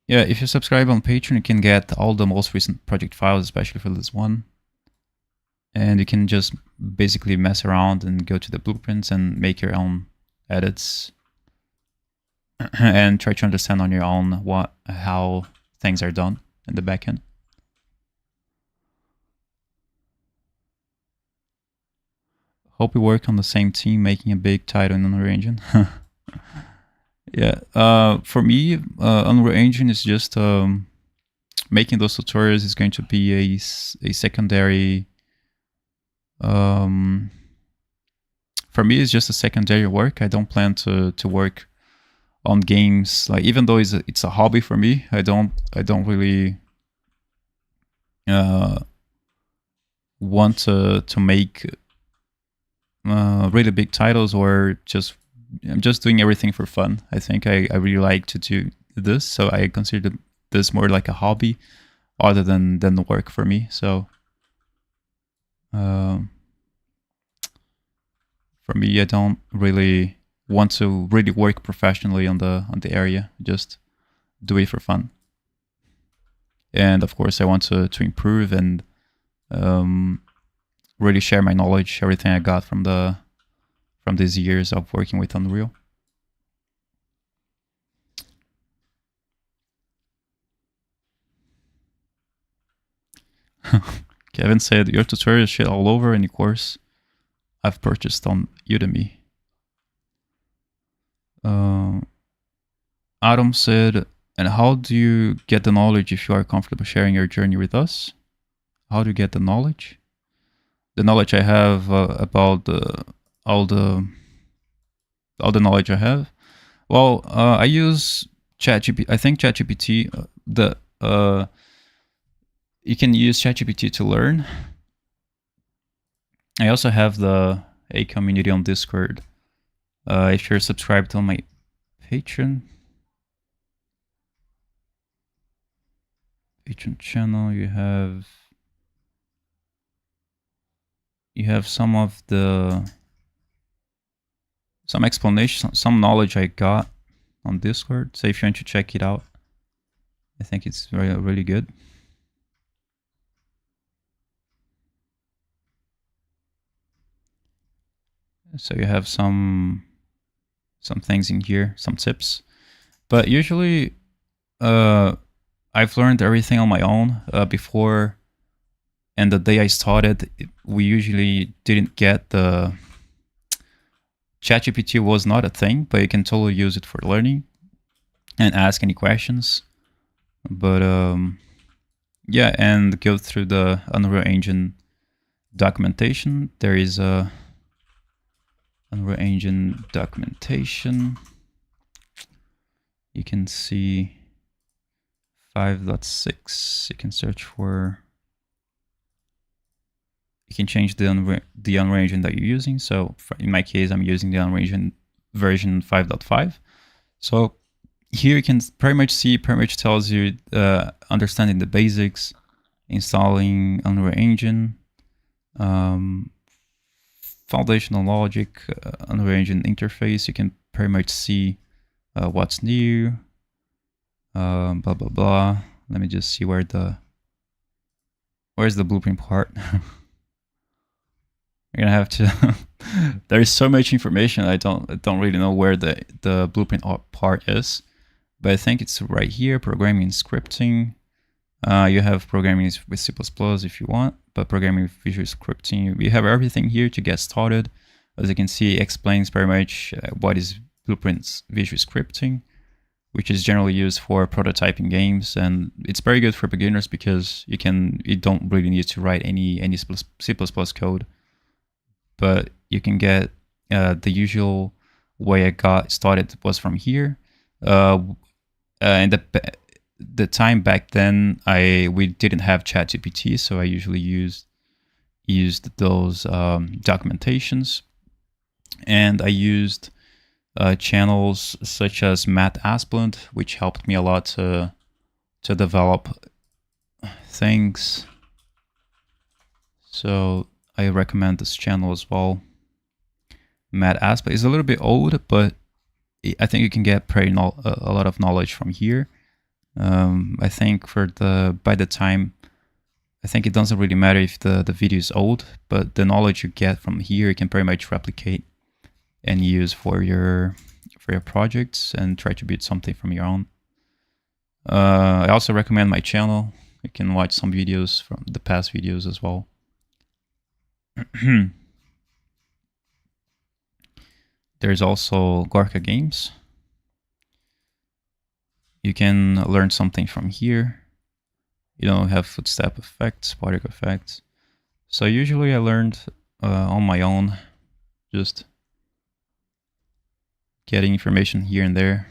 Yeah, if you subscribe on Patreon, you can get all the most recent project files, especially for this one. And you can just basically mess around and go to the blueprints and make your own edits. and try to understand on your own how things are done in the backend. Hope we work on the same team, making a big title in Unreal Engine. Yeah, for me, Unreal Engine is just making those tutorials is going to be a secondary. For me, it's just a secondary work. I don't plan to work on games, like, even though it's a hobby for me. I don't really want to make really big titles, or I'm just doing everything for fun. I think I really like to do this, so I consider this more like a hobby other than the work for me. So for me, I don't really want to really work professionally on the area. Just do it for fun. And of course, I want to improve and really share my knowledge, everything I got from these years of working with Unreal. Kevin said, your tutorial shit all over any course I've purchased on Udemy. Adam said, and how do you get the knowledge if you are comfortable sharing your journey with us? How do you get the knowledge? The knowledge I have about all the knowledge I have. Well, I use ChatGPT. I think ChatGPT, you can use ChatGPT to learn. I also have a community on Discord. If you're subscribed on my Patreon channel, you have some explanation, some knowledge I got on Discord. So if you want to check it out, I think it's really good. So you have some things in here, some tips, but usually I've learned everything on my own before. And the day I started, we usually didn't get the ChatGPT was not a thing, but you can totally use it for learning and ask any questions. But yeah, and go through the Unreal Engine documentation. There is a Unreal Engine documentation. You can see 5.6. You can search for. You can change the Unreal Engine that you're using. So in my case, I'm using the Unreal Engine version 5.5. So here you can pretty much tells you understanding the basics, installing Unreal Engine, foundational logic, Unreal Engine interface. You can pretty much see what's new, blah, blah, blah. Let me just see where's the blueprint part. You're gonna have to. There is so much information. I don't really know where the blueprint part is, but I think it's right here. Programming and scripting. You have programming with C++ if you want, but programming with visual scripting. We have everything here to get started. As you can see, it explains very much what is blueprints visual scripting, which is generally used for prototyping games, and it's very good for beginners because you don't really need to write any C++ code. But you can get the usual way I got started was from here. And the time back then, we didn't have ChatGPT, so I usually used those documentations, and I used channels such as Matt Aspland, which helped me a lot to develop things. So I recommend this channel as well. Matt Aspland is a little bit old, but I think you can get a lot of knowledge from here. I think by the time, I think it doesn't really matter if the video is old, but the knowledge you get from here you can pretty much replicate and use for your for your projects and try to build something from your own. I also recommend my channel. You can watch some videos from the past videos as well. There's also Gorka Games. You can learn something from here. You know, have footstep effects, particle effects. So usually I learned on my own, just getting information here and there.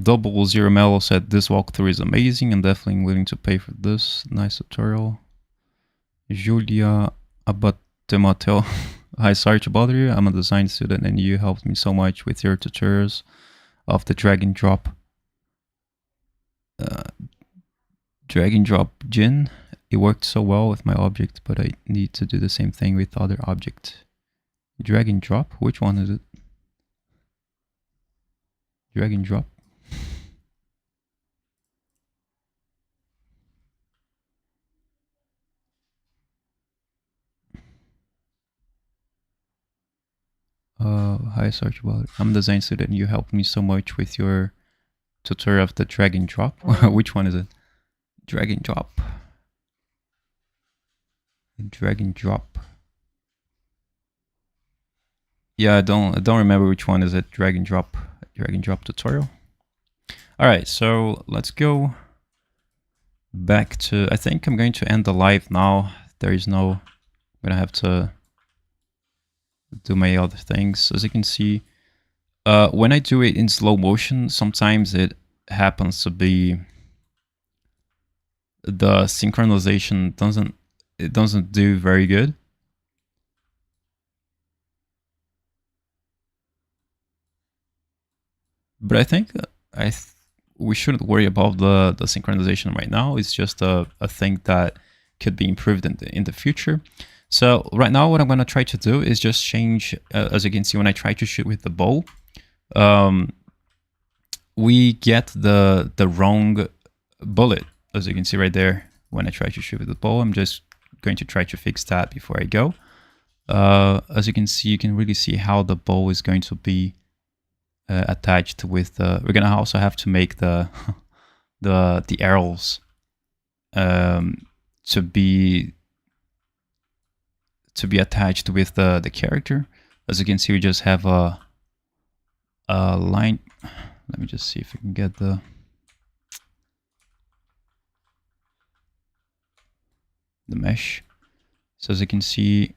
Double Zero Mellow said this walkthrough is amazing and definitely willing to pay for this. Nice tutorial. Julia Abatematel. Hi, sorry to bother you. I'm a design student and you helped me so much with your tutorials of the drag and drop. Drag and drop gin. It worked so well with my object, but I need to do the same thing with other objects. Drag and drop? Which one is it? Drag and drop? Hi, sorry about it. I'm a design student and you helped me so much with your tutorial of the drag and drop. Which one is it? Drag and drop. Drag and drop. Yeah, I don't remember which one is it. Drag and drop tutorial. All right, so let's go back to, I think I'm going to end the live now. There is no, I'm gonna have to do my other things. As you can see, when I do it in slow motion, sometimes it happens to be the synchronization doesn't do very good. But I think we shouldn't worry about the synchronization right now. It's just a thing that could be improved in the future. So right now what I'm going to try to do is just change, as you can see, when I try to shoot with the bow, we get the wrong bullet, as you can see right there. When I try to shoot with the bow, I'm just going to try to fix that before I go. As you can see, you can really see how the bow is going to be attached with we're going to also have to make the arrows to be attached with the character. As you can see, we just have a line. Let me just see if I can get the mesh. So as you can see,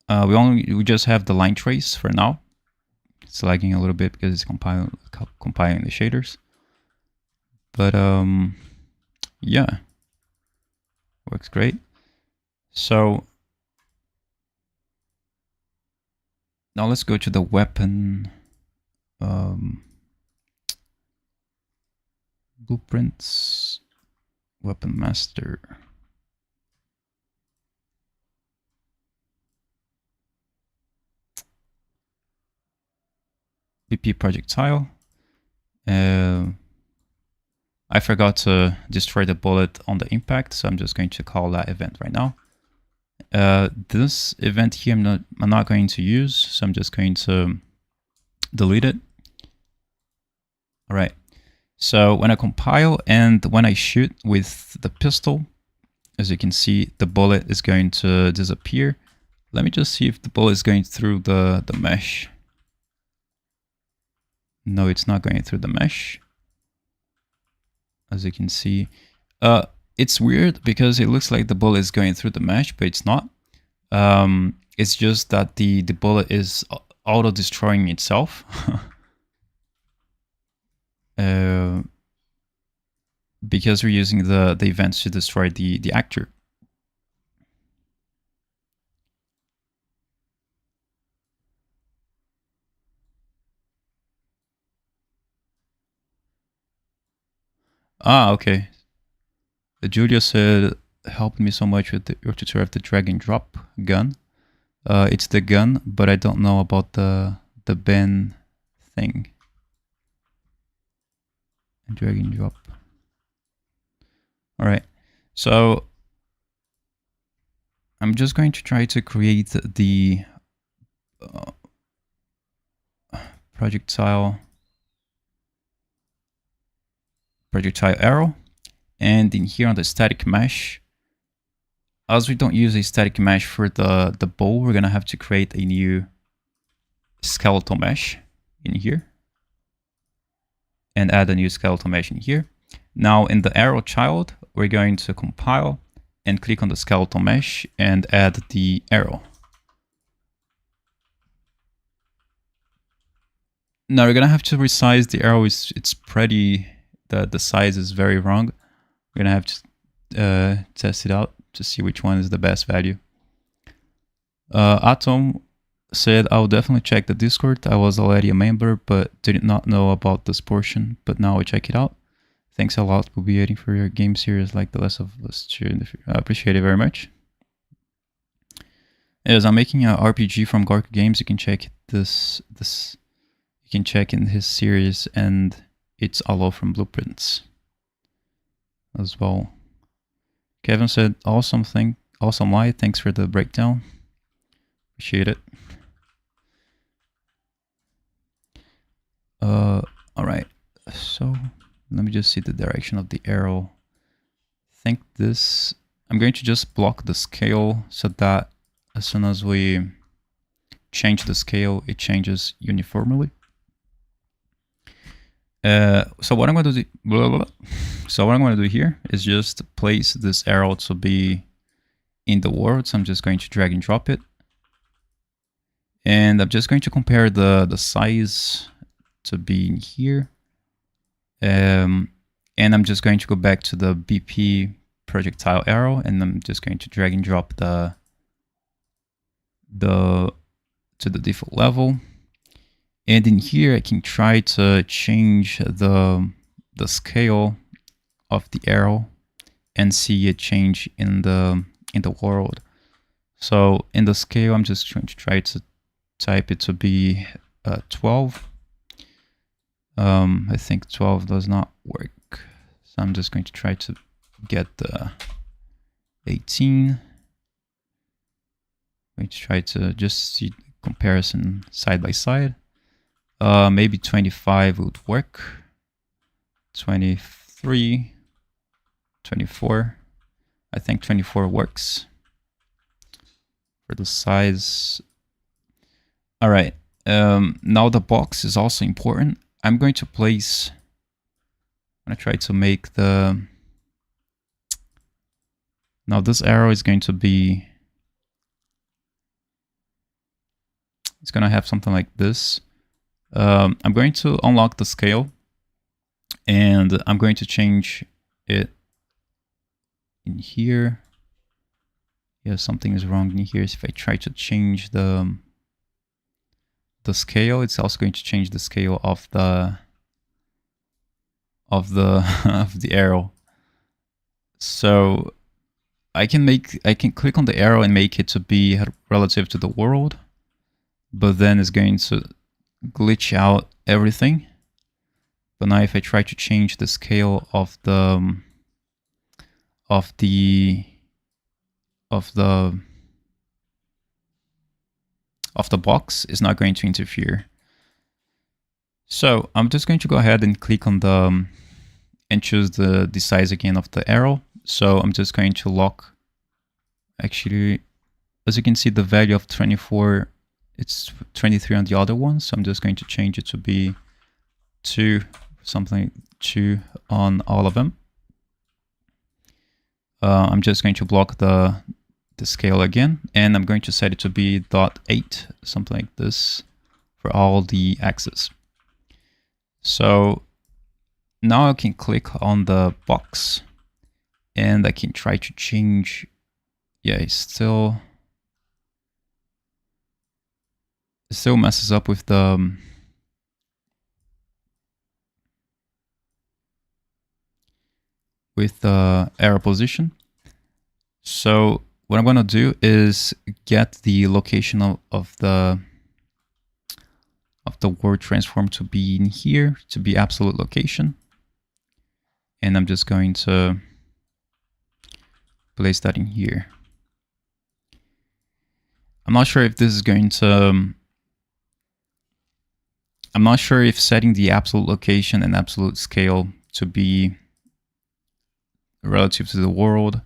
we just have the line trace for now. It's lagging a little bit because it's compiling the shaders. But yeah, works great. So now let's go to the weapon blueprints, weapon master. BP projectile. I forgot to destroy the bullet on the impact, so I'm just going to call that event right now. This event here I'm not going to use, so I'm just going to delete it. All right. So when I compile and when I shoot with the pistol, as you can see, the bullet is going to disappear. Let me just see if the bullet is going through the mesh. No, it's not going through the mesh. As you can see, it's weird because it looks like the bullet is going through the mesh, but it's not. It's just that the bullet is auto-destroying itself. Because we're using the events to destroy the actor. Ah, okay. Julia said, helped me so much with your tutorial of the drag and drop gun. It's the gun, but I don't know about the bend thing. Drag and drop. right. So I'm just going to try to create the projectile arrow, and in here on the static mesh, as we don't use a static mesh for the bow, we're gonna have to create a new skeletal mesh in here and add a new skeletal mesh in here. Now in the arrow child, we're going to compile and click on the skeletal mesh and add the arrow. Now we're gonna have to resize the arrow. It's pretty, the size is very wrong. We're gonna have to test it out to see which one is the best value. Atom said, I'll definitely check the Discord. I was already a member, but did not know about this portion, but now I check it out. Thanks a lot. We'll be waiting for your game series like The Last of Us 2. I appreciate it very much. As I'm making an RPG from Gorka Games, you can check this. You can check in his series, and it's all from Blueprints as well. Kevin said, awesome light. Thanks for the breakdown. Appreciate it. All right. So let me just see the direction of the arrow. I think this, I'm going to just block the scale so that as soon as we change the scale, it changes uniformly. So what I'm going to do, So what I'm going to do here is just place this arrow to be in the world. So I'm just going to drag and drop it. And I'm just going to compare the size to be in here. And I'm just going to go back to the BP projectile arrow, and I'm just going to drag and drop to the default level. And in here, I can try to change the scale of the arrow and see it change in the world. So in the scale, I'm just going to try to type it to be 12. I think 12 does not work. So I'm just going to try to get the 18. I'm going to try to just see comparison side by side. Maybe 25 would work. 23, 24. I think 24 works for the size. All right. Now the box is also important. I'm going to place, I'm going to try to make the, now this arrow is going to be, it's going to have something like this. I'm going to unlock the scale, and I'm going to change it in here. Yeah, something is wrong in here. If I try to change the scale, it's also going to change the scale of the of the arrow. So I can click on the arrow and make it to be relative to the world, but then it's going to glitch out everything. But now if I try to change the scale of the box, it's not going to interfere. So I'm just going to go ahead and click on and choose the size again of the arrow. So I'm just going to lock, actually, as you can see, the value of 24, it's 23 on the other one. So I'm just going to change it to be 2, something 2 on all of them. I'm just going to block the scale again, and I'm going to set it to be 0.8, something like this, for all the axes. So now I can click on the box, and I can try to change. Yeah, it still messes up with the arrow position. So what I'm going to do is get the location of the word transform to be in here, to be absolute location. And I'm just going to place that in here. I'm not sure if this is going to... I'm not sure if setting the absolute location and absolute scale to be relative to the world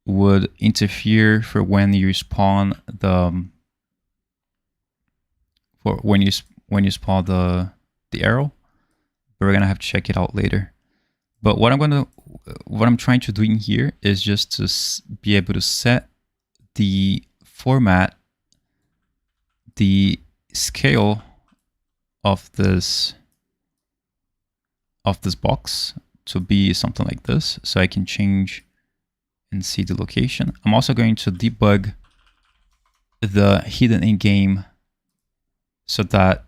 would interfere for when you spawn the when you spawn the arrow. But we're gonna have to check it out later. But what I'm trying to do in here is just to be able to set the format, the scale of this box to be something like this, so I can change and see the location. I'm also going to debug the hidden in-game so that,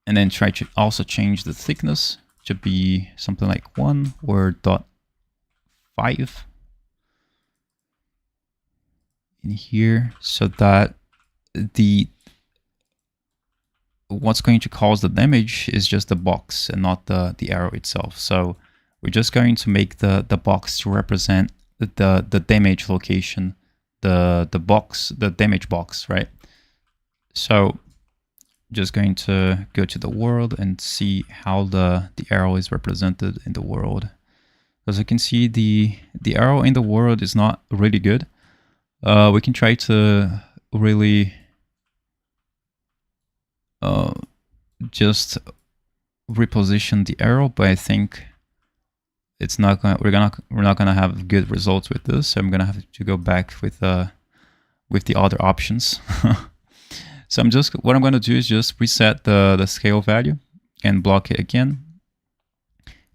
and then try to also change the thickness to be something like 1 or 0.5 in here, so that what's going to cause the damage is just the box and not the arrow itself. So we're just going to make the box to represent the damage location, the damage box, right? So just going to go to the world and see how the arrow is represented in the world. As you can see, the arrow in the world is not really good. We can try to really just reposition the arrow, but I think it's not gonna, we're not gonna have good results with this. So I'm gonna have to go back with the other options. So what I'm gonna do is just reset the scale value and block it again,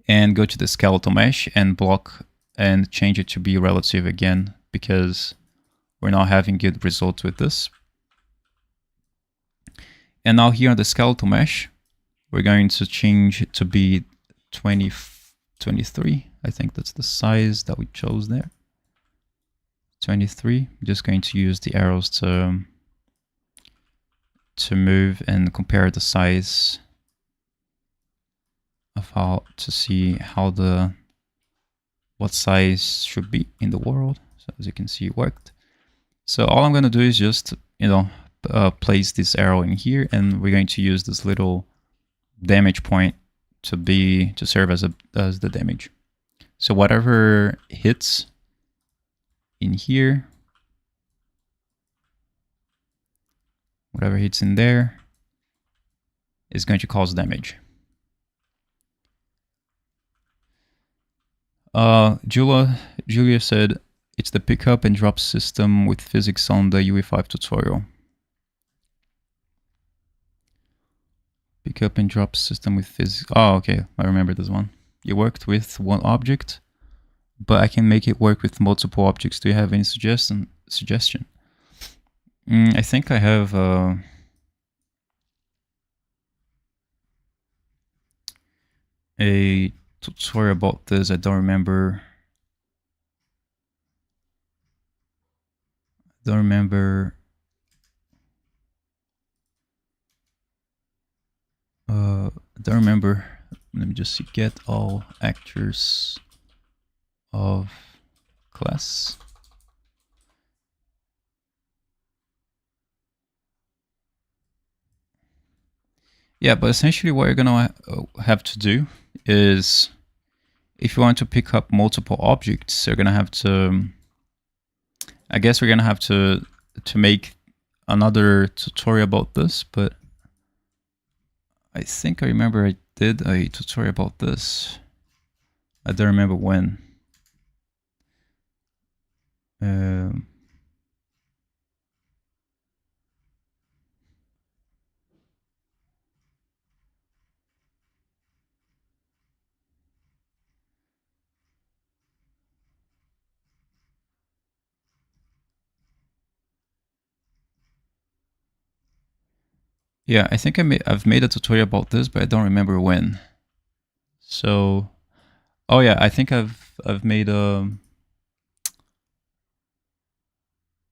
and go to the skeletal mesh and block and change it to be relative again, because we're not having good results with this. And now here on the skeletal mesh, we're going to change it to be 23. I think that's the size that we chose there. 23. I'm just going to use the arrows to move and compare the size of how to see how what size should be in the world. So as you can see, it worked. So all I'm going to do is just, place this arrow in here, and we're going to use this little damage point to serve as the damage. So whatever hits in here, whatever hits in there is going to cause damage. Julia said it's the pickup and drop system with physics on the UE5 tutorial. Pickup and drop system with physics. Oh, okay, I remember this one. You worked with one object, but I can make it work with multiple objects. Do you have any suggestion? I think I have a tutorial about this. I don't remember. I don't remember Let me just see, get all actors of class. Yeah, but essentially what you're gonna have to do is, if you want to pick up multiple objects, you're gonna have to, I guess we're gonna have to make another tutorial about this, but I think I remember I did a tutorial about this. I don't remember when. Yeah, I think I've made a tutorial about this, but I don't remember when. So, oh yeah, I think I've made a.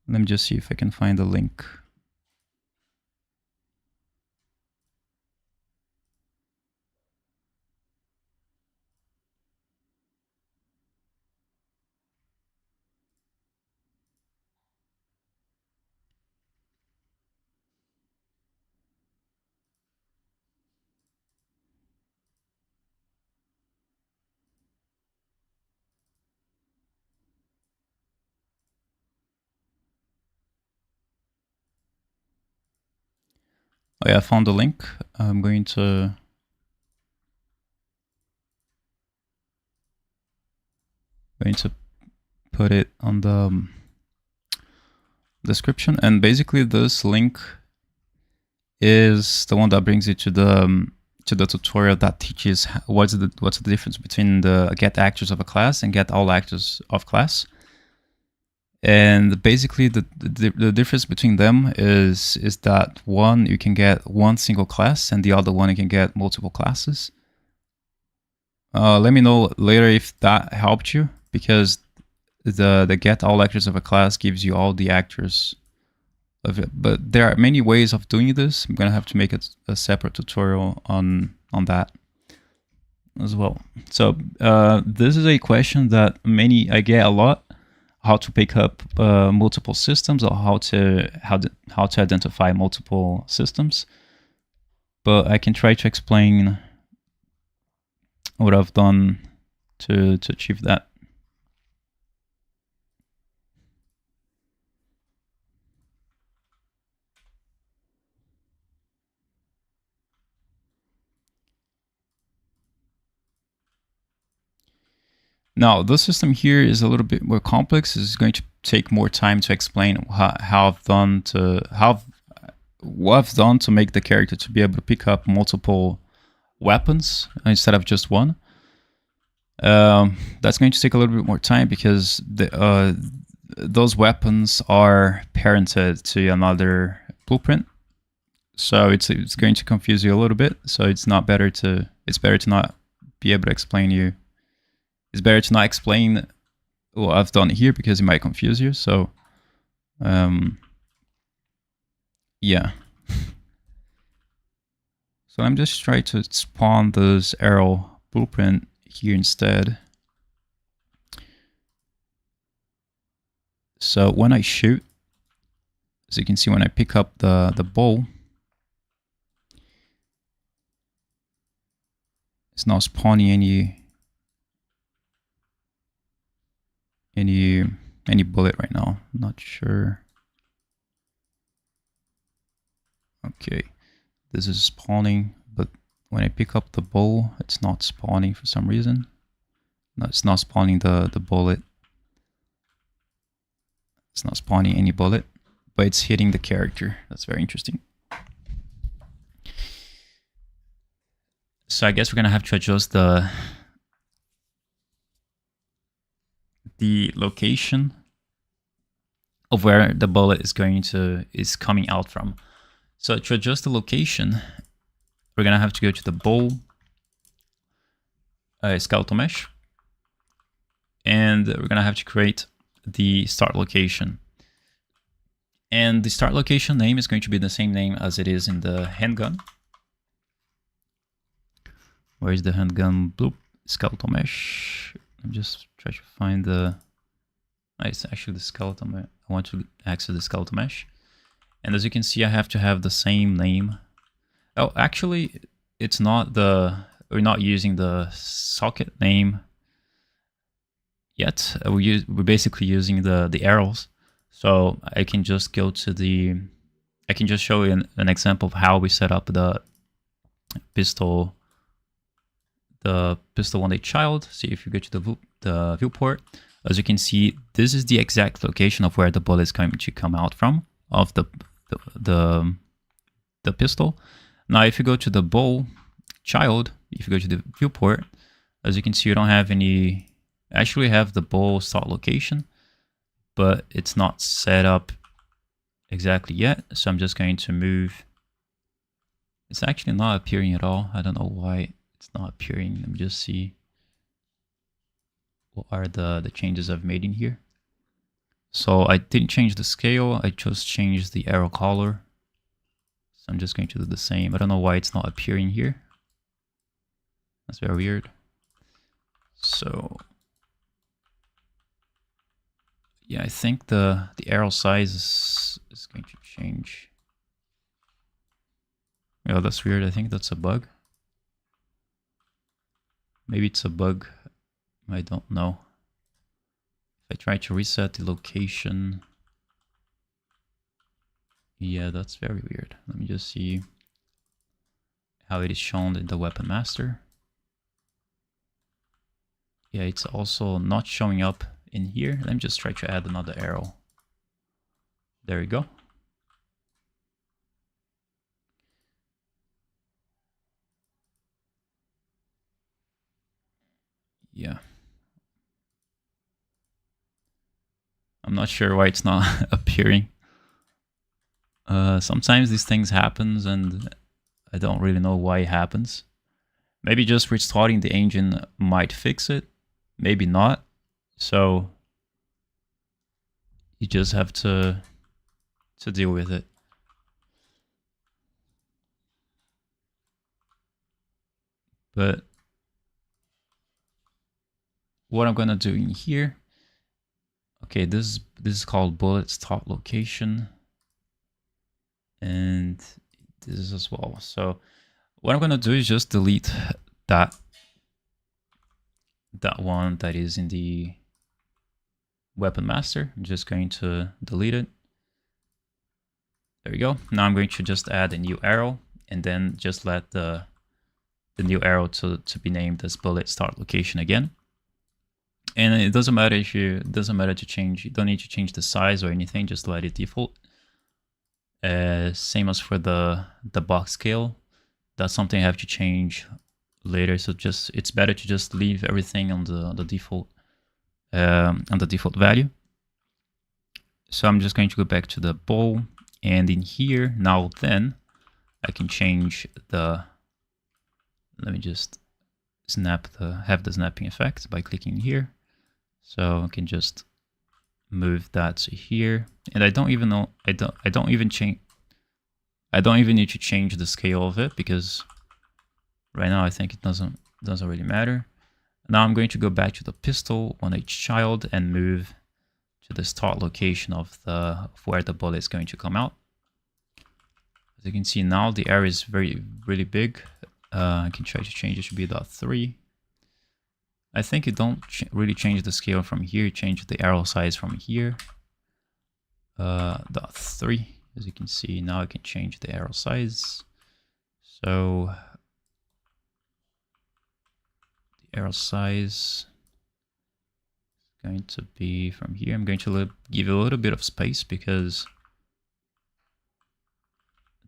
Let me just see if I can find the link. Oh yeah, I found the link. I'm going to put it on the description, and basically this link is the one that brings you to the tutorial that teaches what's the difference between the get actors of a class and get all actors of class. And basically the difference between them is that one, you can get one single class, and the other one you can get multiple classes. Let me know later if that helped you, because the get all actors of a class gives you all the actors of it. But there are many ways of doing this. I'm gonna have to make a separate tutorial on that as well. So this is a question that I get a lot: how to pick up multiple systems, or how to identify multiple systems. But I can try to explain what I've done to achieve that. Now, this system here is a little bit more complex. It's going to take more time to explain what I've done to make the character to be able to pick up multiple weapons instead of just one. That's going to take a little bit more time because those weapons are parented to another blueprint, so it's going to confuse you a little bit. So it's better to not be able to explain you. It's better to not explain what I've done here because it might confuse you. So, yeah. So I'm just trying to spawn this arrow blueprint here instead. So when I shoot, as you can see, when I pick up the bow, it's not spawning any bullet right now. I'm not sure. Okay, this is spawning, but when I pick up the bow, it's not spawning for some reason. No, it's not spawning the bullet. It's not spawning any bullet, but it's hitting the character. That's very interesting. So I guess we're gonna have to adjust the location of where the bullet is coming out from. So to adjust the location, we're gonna have to go to the bow skeletal mesh, and we're gonna have to create the start location. And the start location name is going to be the same name as it is in the handgun. Where is the handgun? Bloop, skeletal mesh. I'm just trying to find the. It's actually the skeletal mesh. I want to access the skeletal mesh. And as you can see, I have to have the same name. Oh, actually, it's not we're not using the socket name yet. We're basically using the arrows. So I can just go to I can just show you an example of how we set up the pistol 1-day child. See, if you go to the viewport, as you can see, this is the exact location of where the bullet is going to come out from, of the pistol. Now, if you go to the bow child, if you go to the viewport, as you can see, you don't have any. Actually, have the bow start location, but it's not set up exactly yet. So I'm just going to move. It's actually not appearing at all. I don't know why it's not appearing. Let me just see what are the changes I've made in here. So I didn't change the scale, I just changed the arrow color. So I'm just going to do the same. I don't know why it's not appearing here. That's very weird. So yeah, I think the arrow size is going to change. Yeah, that's weird. I think that's a bug. Maybe it's a bug. I don't know. If I try to reset the location. Yeah, that's very weird. Let me just see. how it is shown in the weapon master. Yeah, it's also not showing up in here. Let me just try to add another arrow. There we go. Yeah. I'm not sure why it's not appearing. Sometimes these things happens and I don't really know why it happens. Maybe just restarting the engine might fix it. Maybe not. So you just have to deal with it. But what I'm gonna do in here, okay, this is called bullet start location, and this is as well. So what I'm gonna do is just delete that one that is in the weapon master. I'm just going to delete it. There we go. Now I'm going to just add a new arrow and then just let the new arrow to be named as bullet start location again. And it doesn't matter if you to change. You don't need to change the size or anything. Just let it default. Same as for the box scale. That's something I have to change later. So it's better to just leave everything on the default value. So I'm just going to go back to the bow, and in here now then I can change the. Let me just have the snapping effect by clicking here. So I can just move that to here, and I don't even need to change the scale of it, because right now I think it doesn't really matter. Now I'm going to go back to the pistol on each child and move to the start location of where the bullet is going to come out. As you can see now, the area is really big. I can try to change it to be .3. I think you don't really change the scale from here. You change the arrow size from here. .3. As you can see now, I can change the arrow size. So the arrow size is going to be from here. I'm going to give it a little bit of space because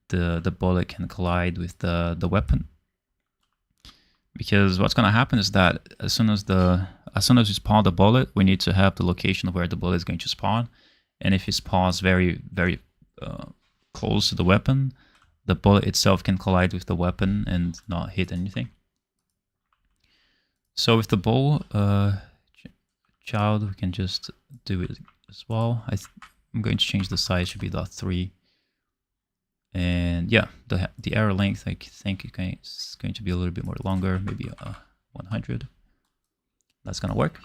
the bullet can collide with the weapon. Because what's going to happen is that as soon as you spawn the bullet, we need to have the location of where the bullet is going to spawn. And if it spawns very close to the weapon, the bullet itself can collide with the weapon and not hit anything. So with the bow child, we can just do it as well. I'm going to change the size to be .3. And yeah, the arrow length, I think it's going to be a little bit more longer, maybe 100. That's gonna work.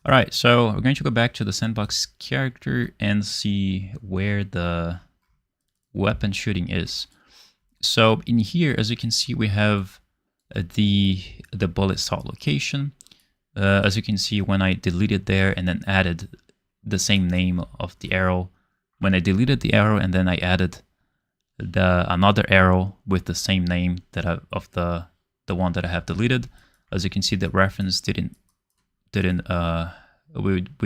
All right, so we're going to go back to the sandbox character and see where the weapon shooting is. So in here, as you can see, we have the bullet start location. As you can see, when I deleted there and then added the same name of the arrow, when I deleted the arrow and then I added another arrow with the same name of the one that I have deleted, as you can see, the reference we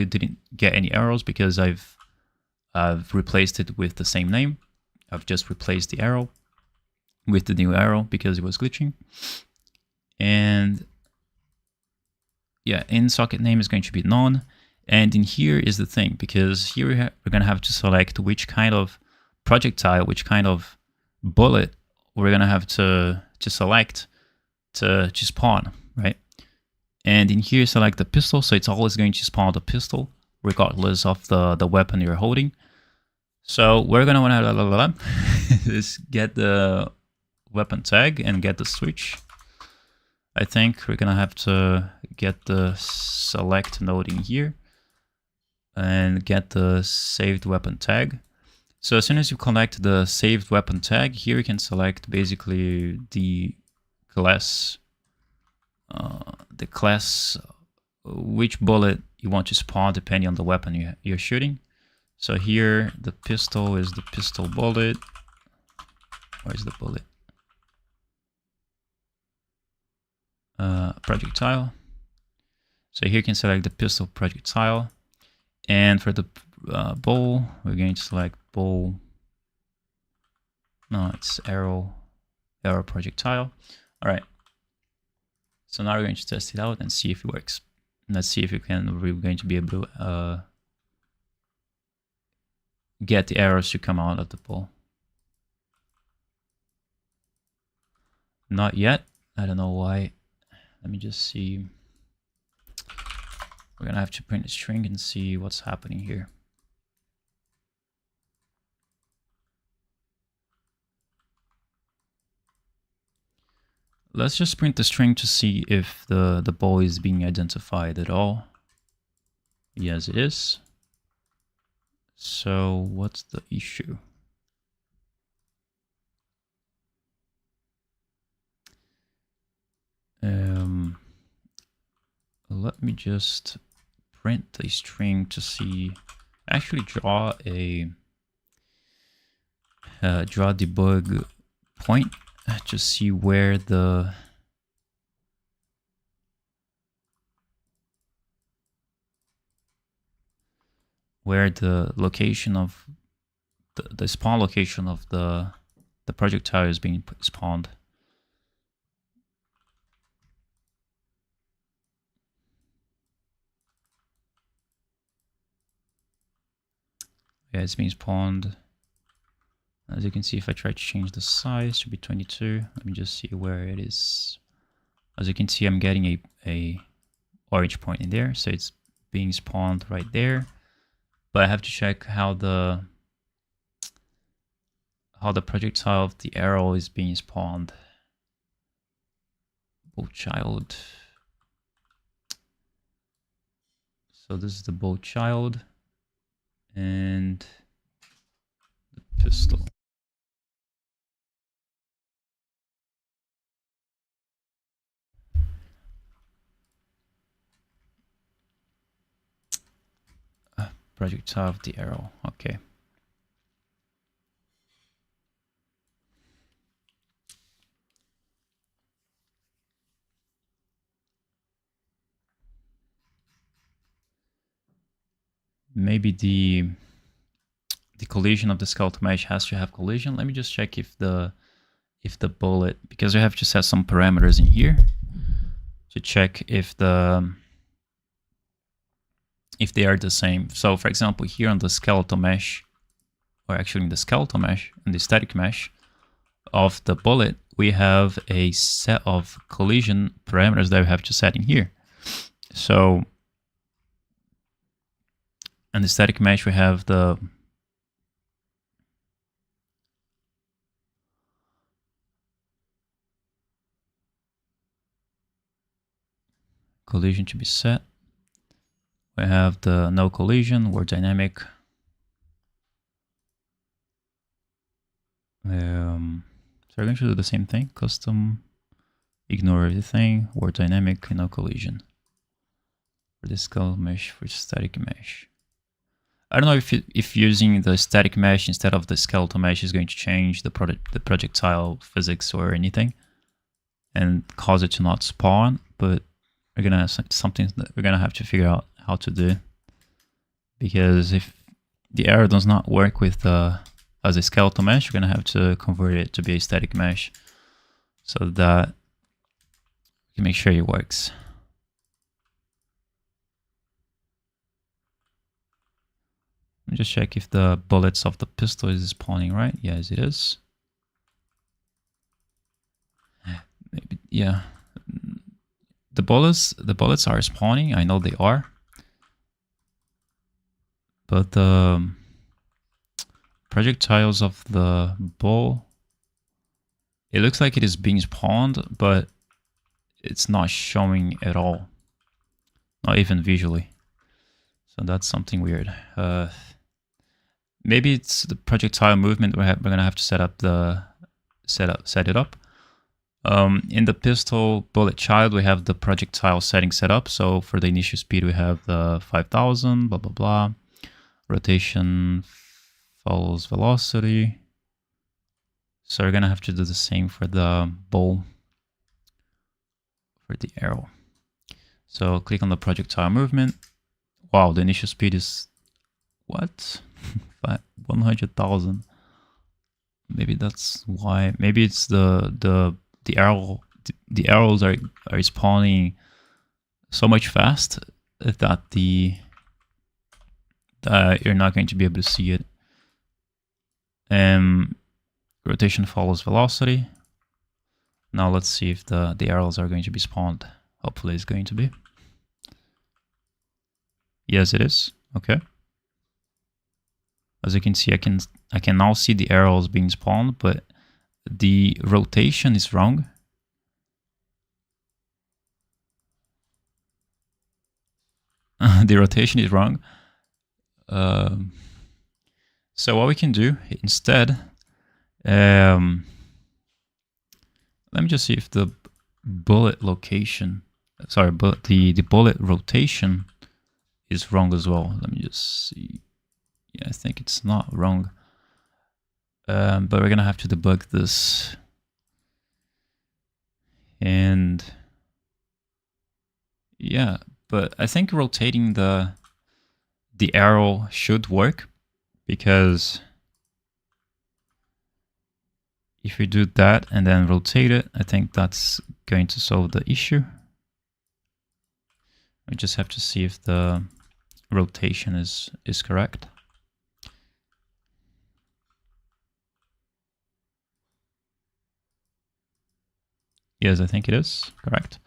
didn't get any arrows because I've replaced it with the same name. I've just replaced the arrow with the new arrow because it was glitching. And yeah, in socket name is going to be none. And in here is the thing, because here we're going to have to select which kind of projectile, which kind of bullet we're going to have to select to spawn, right? And in here, select the pistol, so it's always going to spawn the pistol, regardless of the weapon you're holding. So we're going to want to just get the weapon tag and get the switch. I think we're going to have to get the select node in here and get the saved weapon tag. So as soon as you connect the saved weapon tag, here you can select basically the class, which bullet you want to spawn depending on the weapon you're shooting. So here the pistol is the pistol bullet. Where's the bullet? projectile. So here you can select the pistol projectile, and for the bow, we're going to select bow. No, it's arrow projectile. All right. So now we're going to test it out and see if it works. Let's see if we're going to be able to get the arrows to come out of the bow. Not yet. I don't know why. Let me just see. We're gonna have to print a string and see what's happening here. Let's just print the string to see if the ball is being identified at all. Yes, it is. So what's the issue? Let me just print a string to see. Actually, draw a debug point to see where the location of the spawn location of the projectile is being spawned. Yeah, it's being spawned. As you can see, if I try to change the size to be 22, let me just see where it is. As you can see, I'm getting a orange point in there, so it's being spawned right there. But I have to check how the projectile of the arrow is being spawned. BowChild. So this is the BowChild and the pistol. Projectile of the arrow. Okay. Maybe the collision of the skeletal mesh has to have collision. Let me just check if the bullet, because we have to set some parameters in here to check if they are the same. So for example, here on the skeletal mesh, or actually in the skeletal mesh and the static mesh of the bullet, we have a set of collision parameters that we have to set in here. So in the static mesh, we have the collision to be set. We have the no collision, word dynamic. So we're going to do the same thing, custom, ignore everything, word dynamic, no collision. For the skeletal mesh, for static mesh. I don't know if using the static mesh instead of the skeletal mesh is going to change the projectile physics or anything and cause it to not spawn, but we're gonna have something that we're gonna have to figure out how to do, because if the arrow does not work with as a skeletal mesh, we're gonna have to convert it to be a static mesh so that we can make sure it works. Let me just check if the bullets of the pistol is spawning right. Yes, it is. Maybe, yeah. The bullets are spawning. I know they are. But the projectiles of the bow, it looks like it is being spawned, but it's not showing at all. Not even visually. So that's something weird. Maybe it's the projectile movement. We're gonna have to set it up. In the pistol bullet child, we have the projectile setting set up. So for the initial speed, we have the 5,000, blah blah blah. Rotation follows velocity. So we're gonna have to do the same for the bow. for the arrow. So click on the projectile movement. Wow, the initial speed is what? 100,000. Maybe that's why. Maybe it's the arrow. The arrows are spawning so much fast that you're not going to be able to see it. Rotation follows velocity. Now let's see if the arrows are going to be spawned. Hopefully it's going to be. Yes, it is. Okay. As you can see, I can now see the arrows being spawned, but the rotation is wrong. The rotation is wrong. So what we can do instead, let me just see if the bullet location, sorry, but the bullet rotation is wrong as well. Let me just see. Yeah, I think it's not wrong. But we're gonna have to debug this. And yeah, but I think rotating the arrow should work, because if we do that and then rotate it, I think that's going to solve the issue. We just have to see if the rotation is correct. Yes, I think it is correct.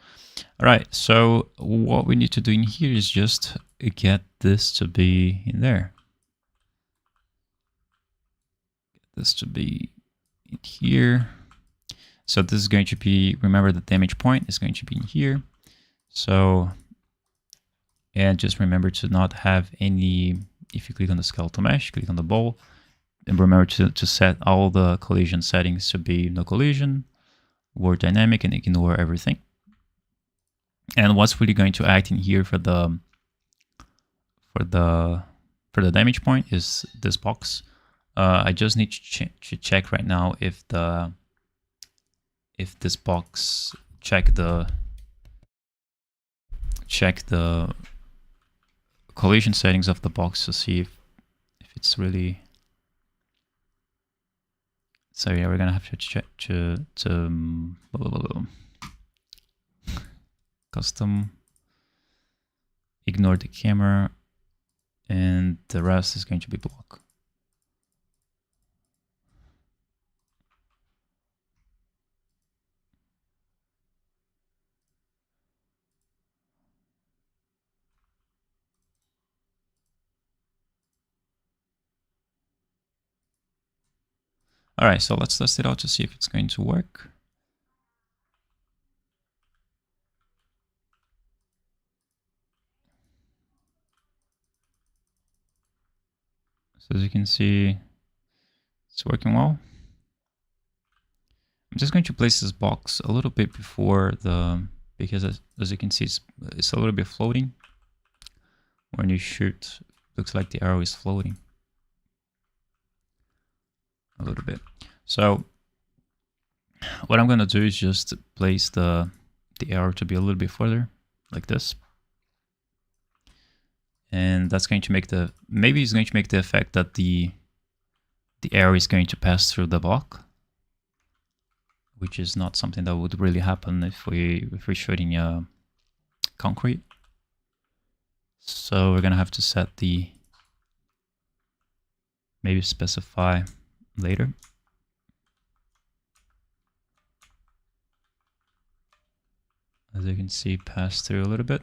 All right, so what we need to do in here is just get this to be in there. Get this to be in here. So this is going to be, remember the damage point is going to be in here. So, and just remember to not have any, if you click on the skeletal mesh, click on the ball, and remember to set all the collision settings to be no collision, word dynamic, and ignore everything. And what's really going to act in here for the damage point is this box. I just need to check right now if this box check the collision settings of the box to see if it's really. So yeah, we're gonna have to check to custom, ignore the camera, and the rest is going to be block. All right, so let's test it out to see if it's going to work. So as you can see, it's working well. I'm just going to place this box a little bit before because as you can see, it's a little bit floating. When you shoot, looks like the arrow is floating a little bit. So what I'm gonna do is just place the arrow to be a little bit further, like this. And that's going to make maybe it's going to make the effect that the arrow is going to pass through the block, which is not something that would really happen if we're shooting concrete. So we're gonna have to set maybe specify later. As you can see, pass through a little bit.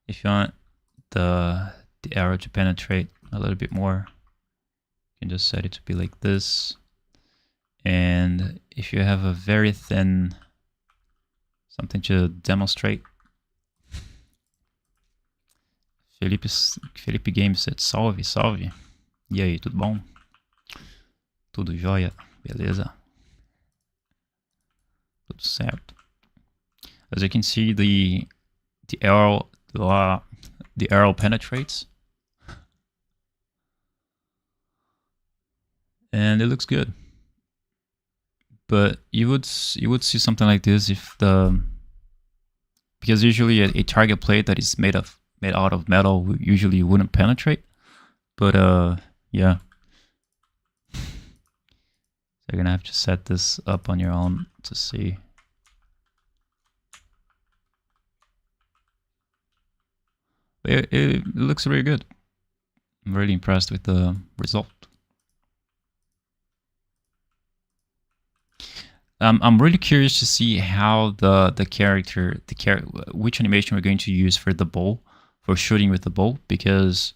If you want the arrow to penetrate a little bit more, you can just set it to be like this. And if you have a very thin, something to demonstrate, Felipe Games said, salve, salve. E aí, tudo bom? Tudo jóia? Beleza? Tudo certo. As you can see, the arrow penetrates, and it looks good. But you would see something like this if the because usually a target plate that is made out of metal usually wouldn't penetrate. But yeah, so you're gonna have to set this up on your own to see. It looks really good. I'm really impressed with the result. I'm really curious to see how which animation we're going to use for the bow, for shooting with the bow, because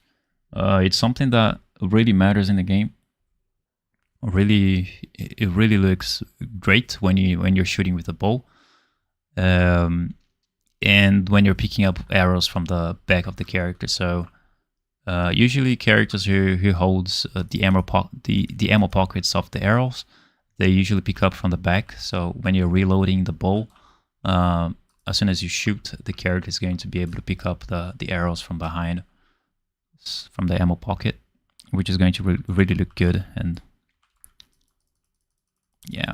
it's something that really matters in the game. It really looks great when you're shooting with the bow, and when you're picking up arrows from the back of the character. So usually characters who holds the ammo pockets of the arrows, they usually pick up from the back. So when you're reloading the bow, as soon as you shoot, the character is going to be able to pick up the arrows from behind, from the ammo pocket, which is going to really look good. And yeah,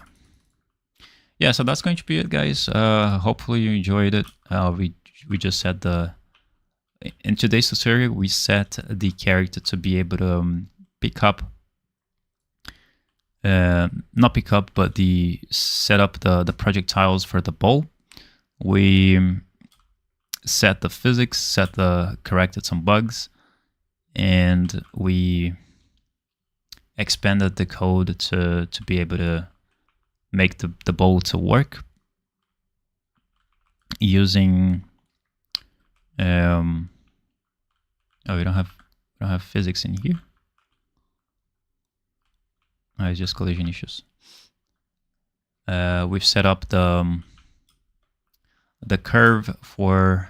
so that's going to be it, guys. Hopefully you enjoyed it. We just set in today's tutorial, we set the character to be able to pick up, not pick up, but set up the projectiles for the bow. We set the physics, corrected some bugs, and we expanded the code to be able to make the bow to work using we don't have physics in here. It's just collision issues. We've set up the curve for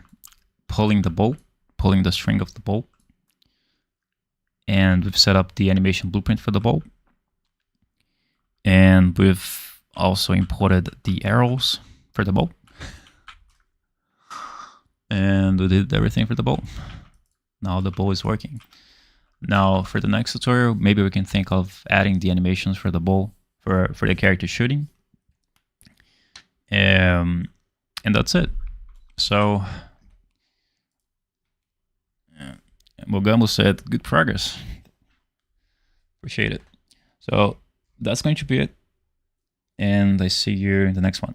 pulling the string of the bow, and we've set up the animation blueprint for the bow, and we've also imported the arrows for the bow, and we did everything for the bow. Now the bow is working. Now for the next tutorial, maybe we can think of adding the animations for the bow for the character shooting, and that's it. So Mogamo said good progress. Appreciate it. So that's going to be it, and I see you in the next one.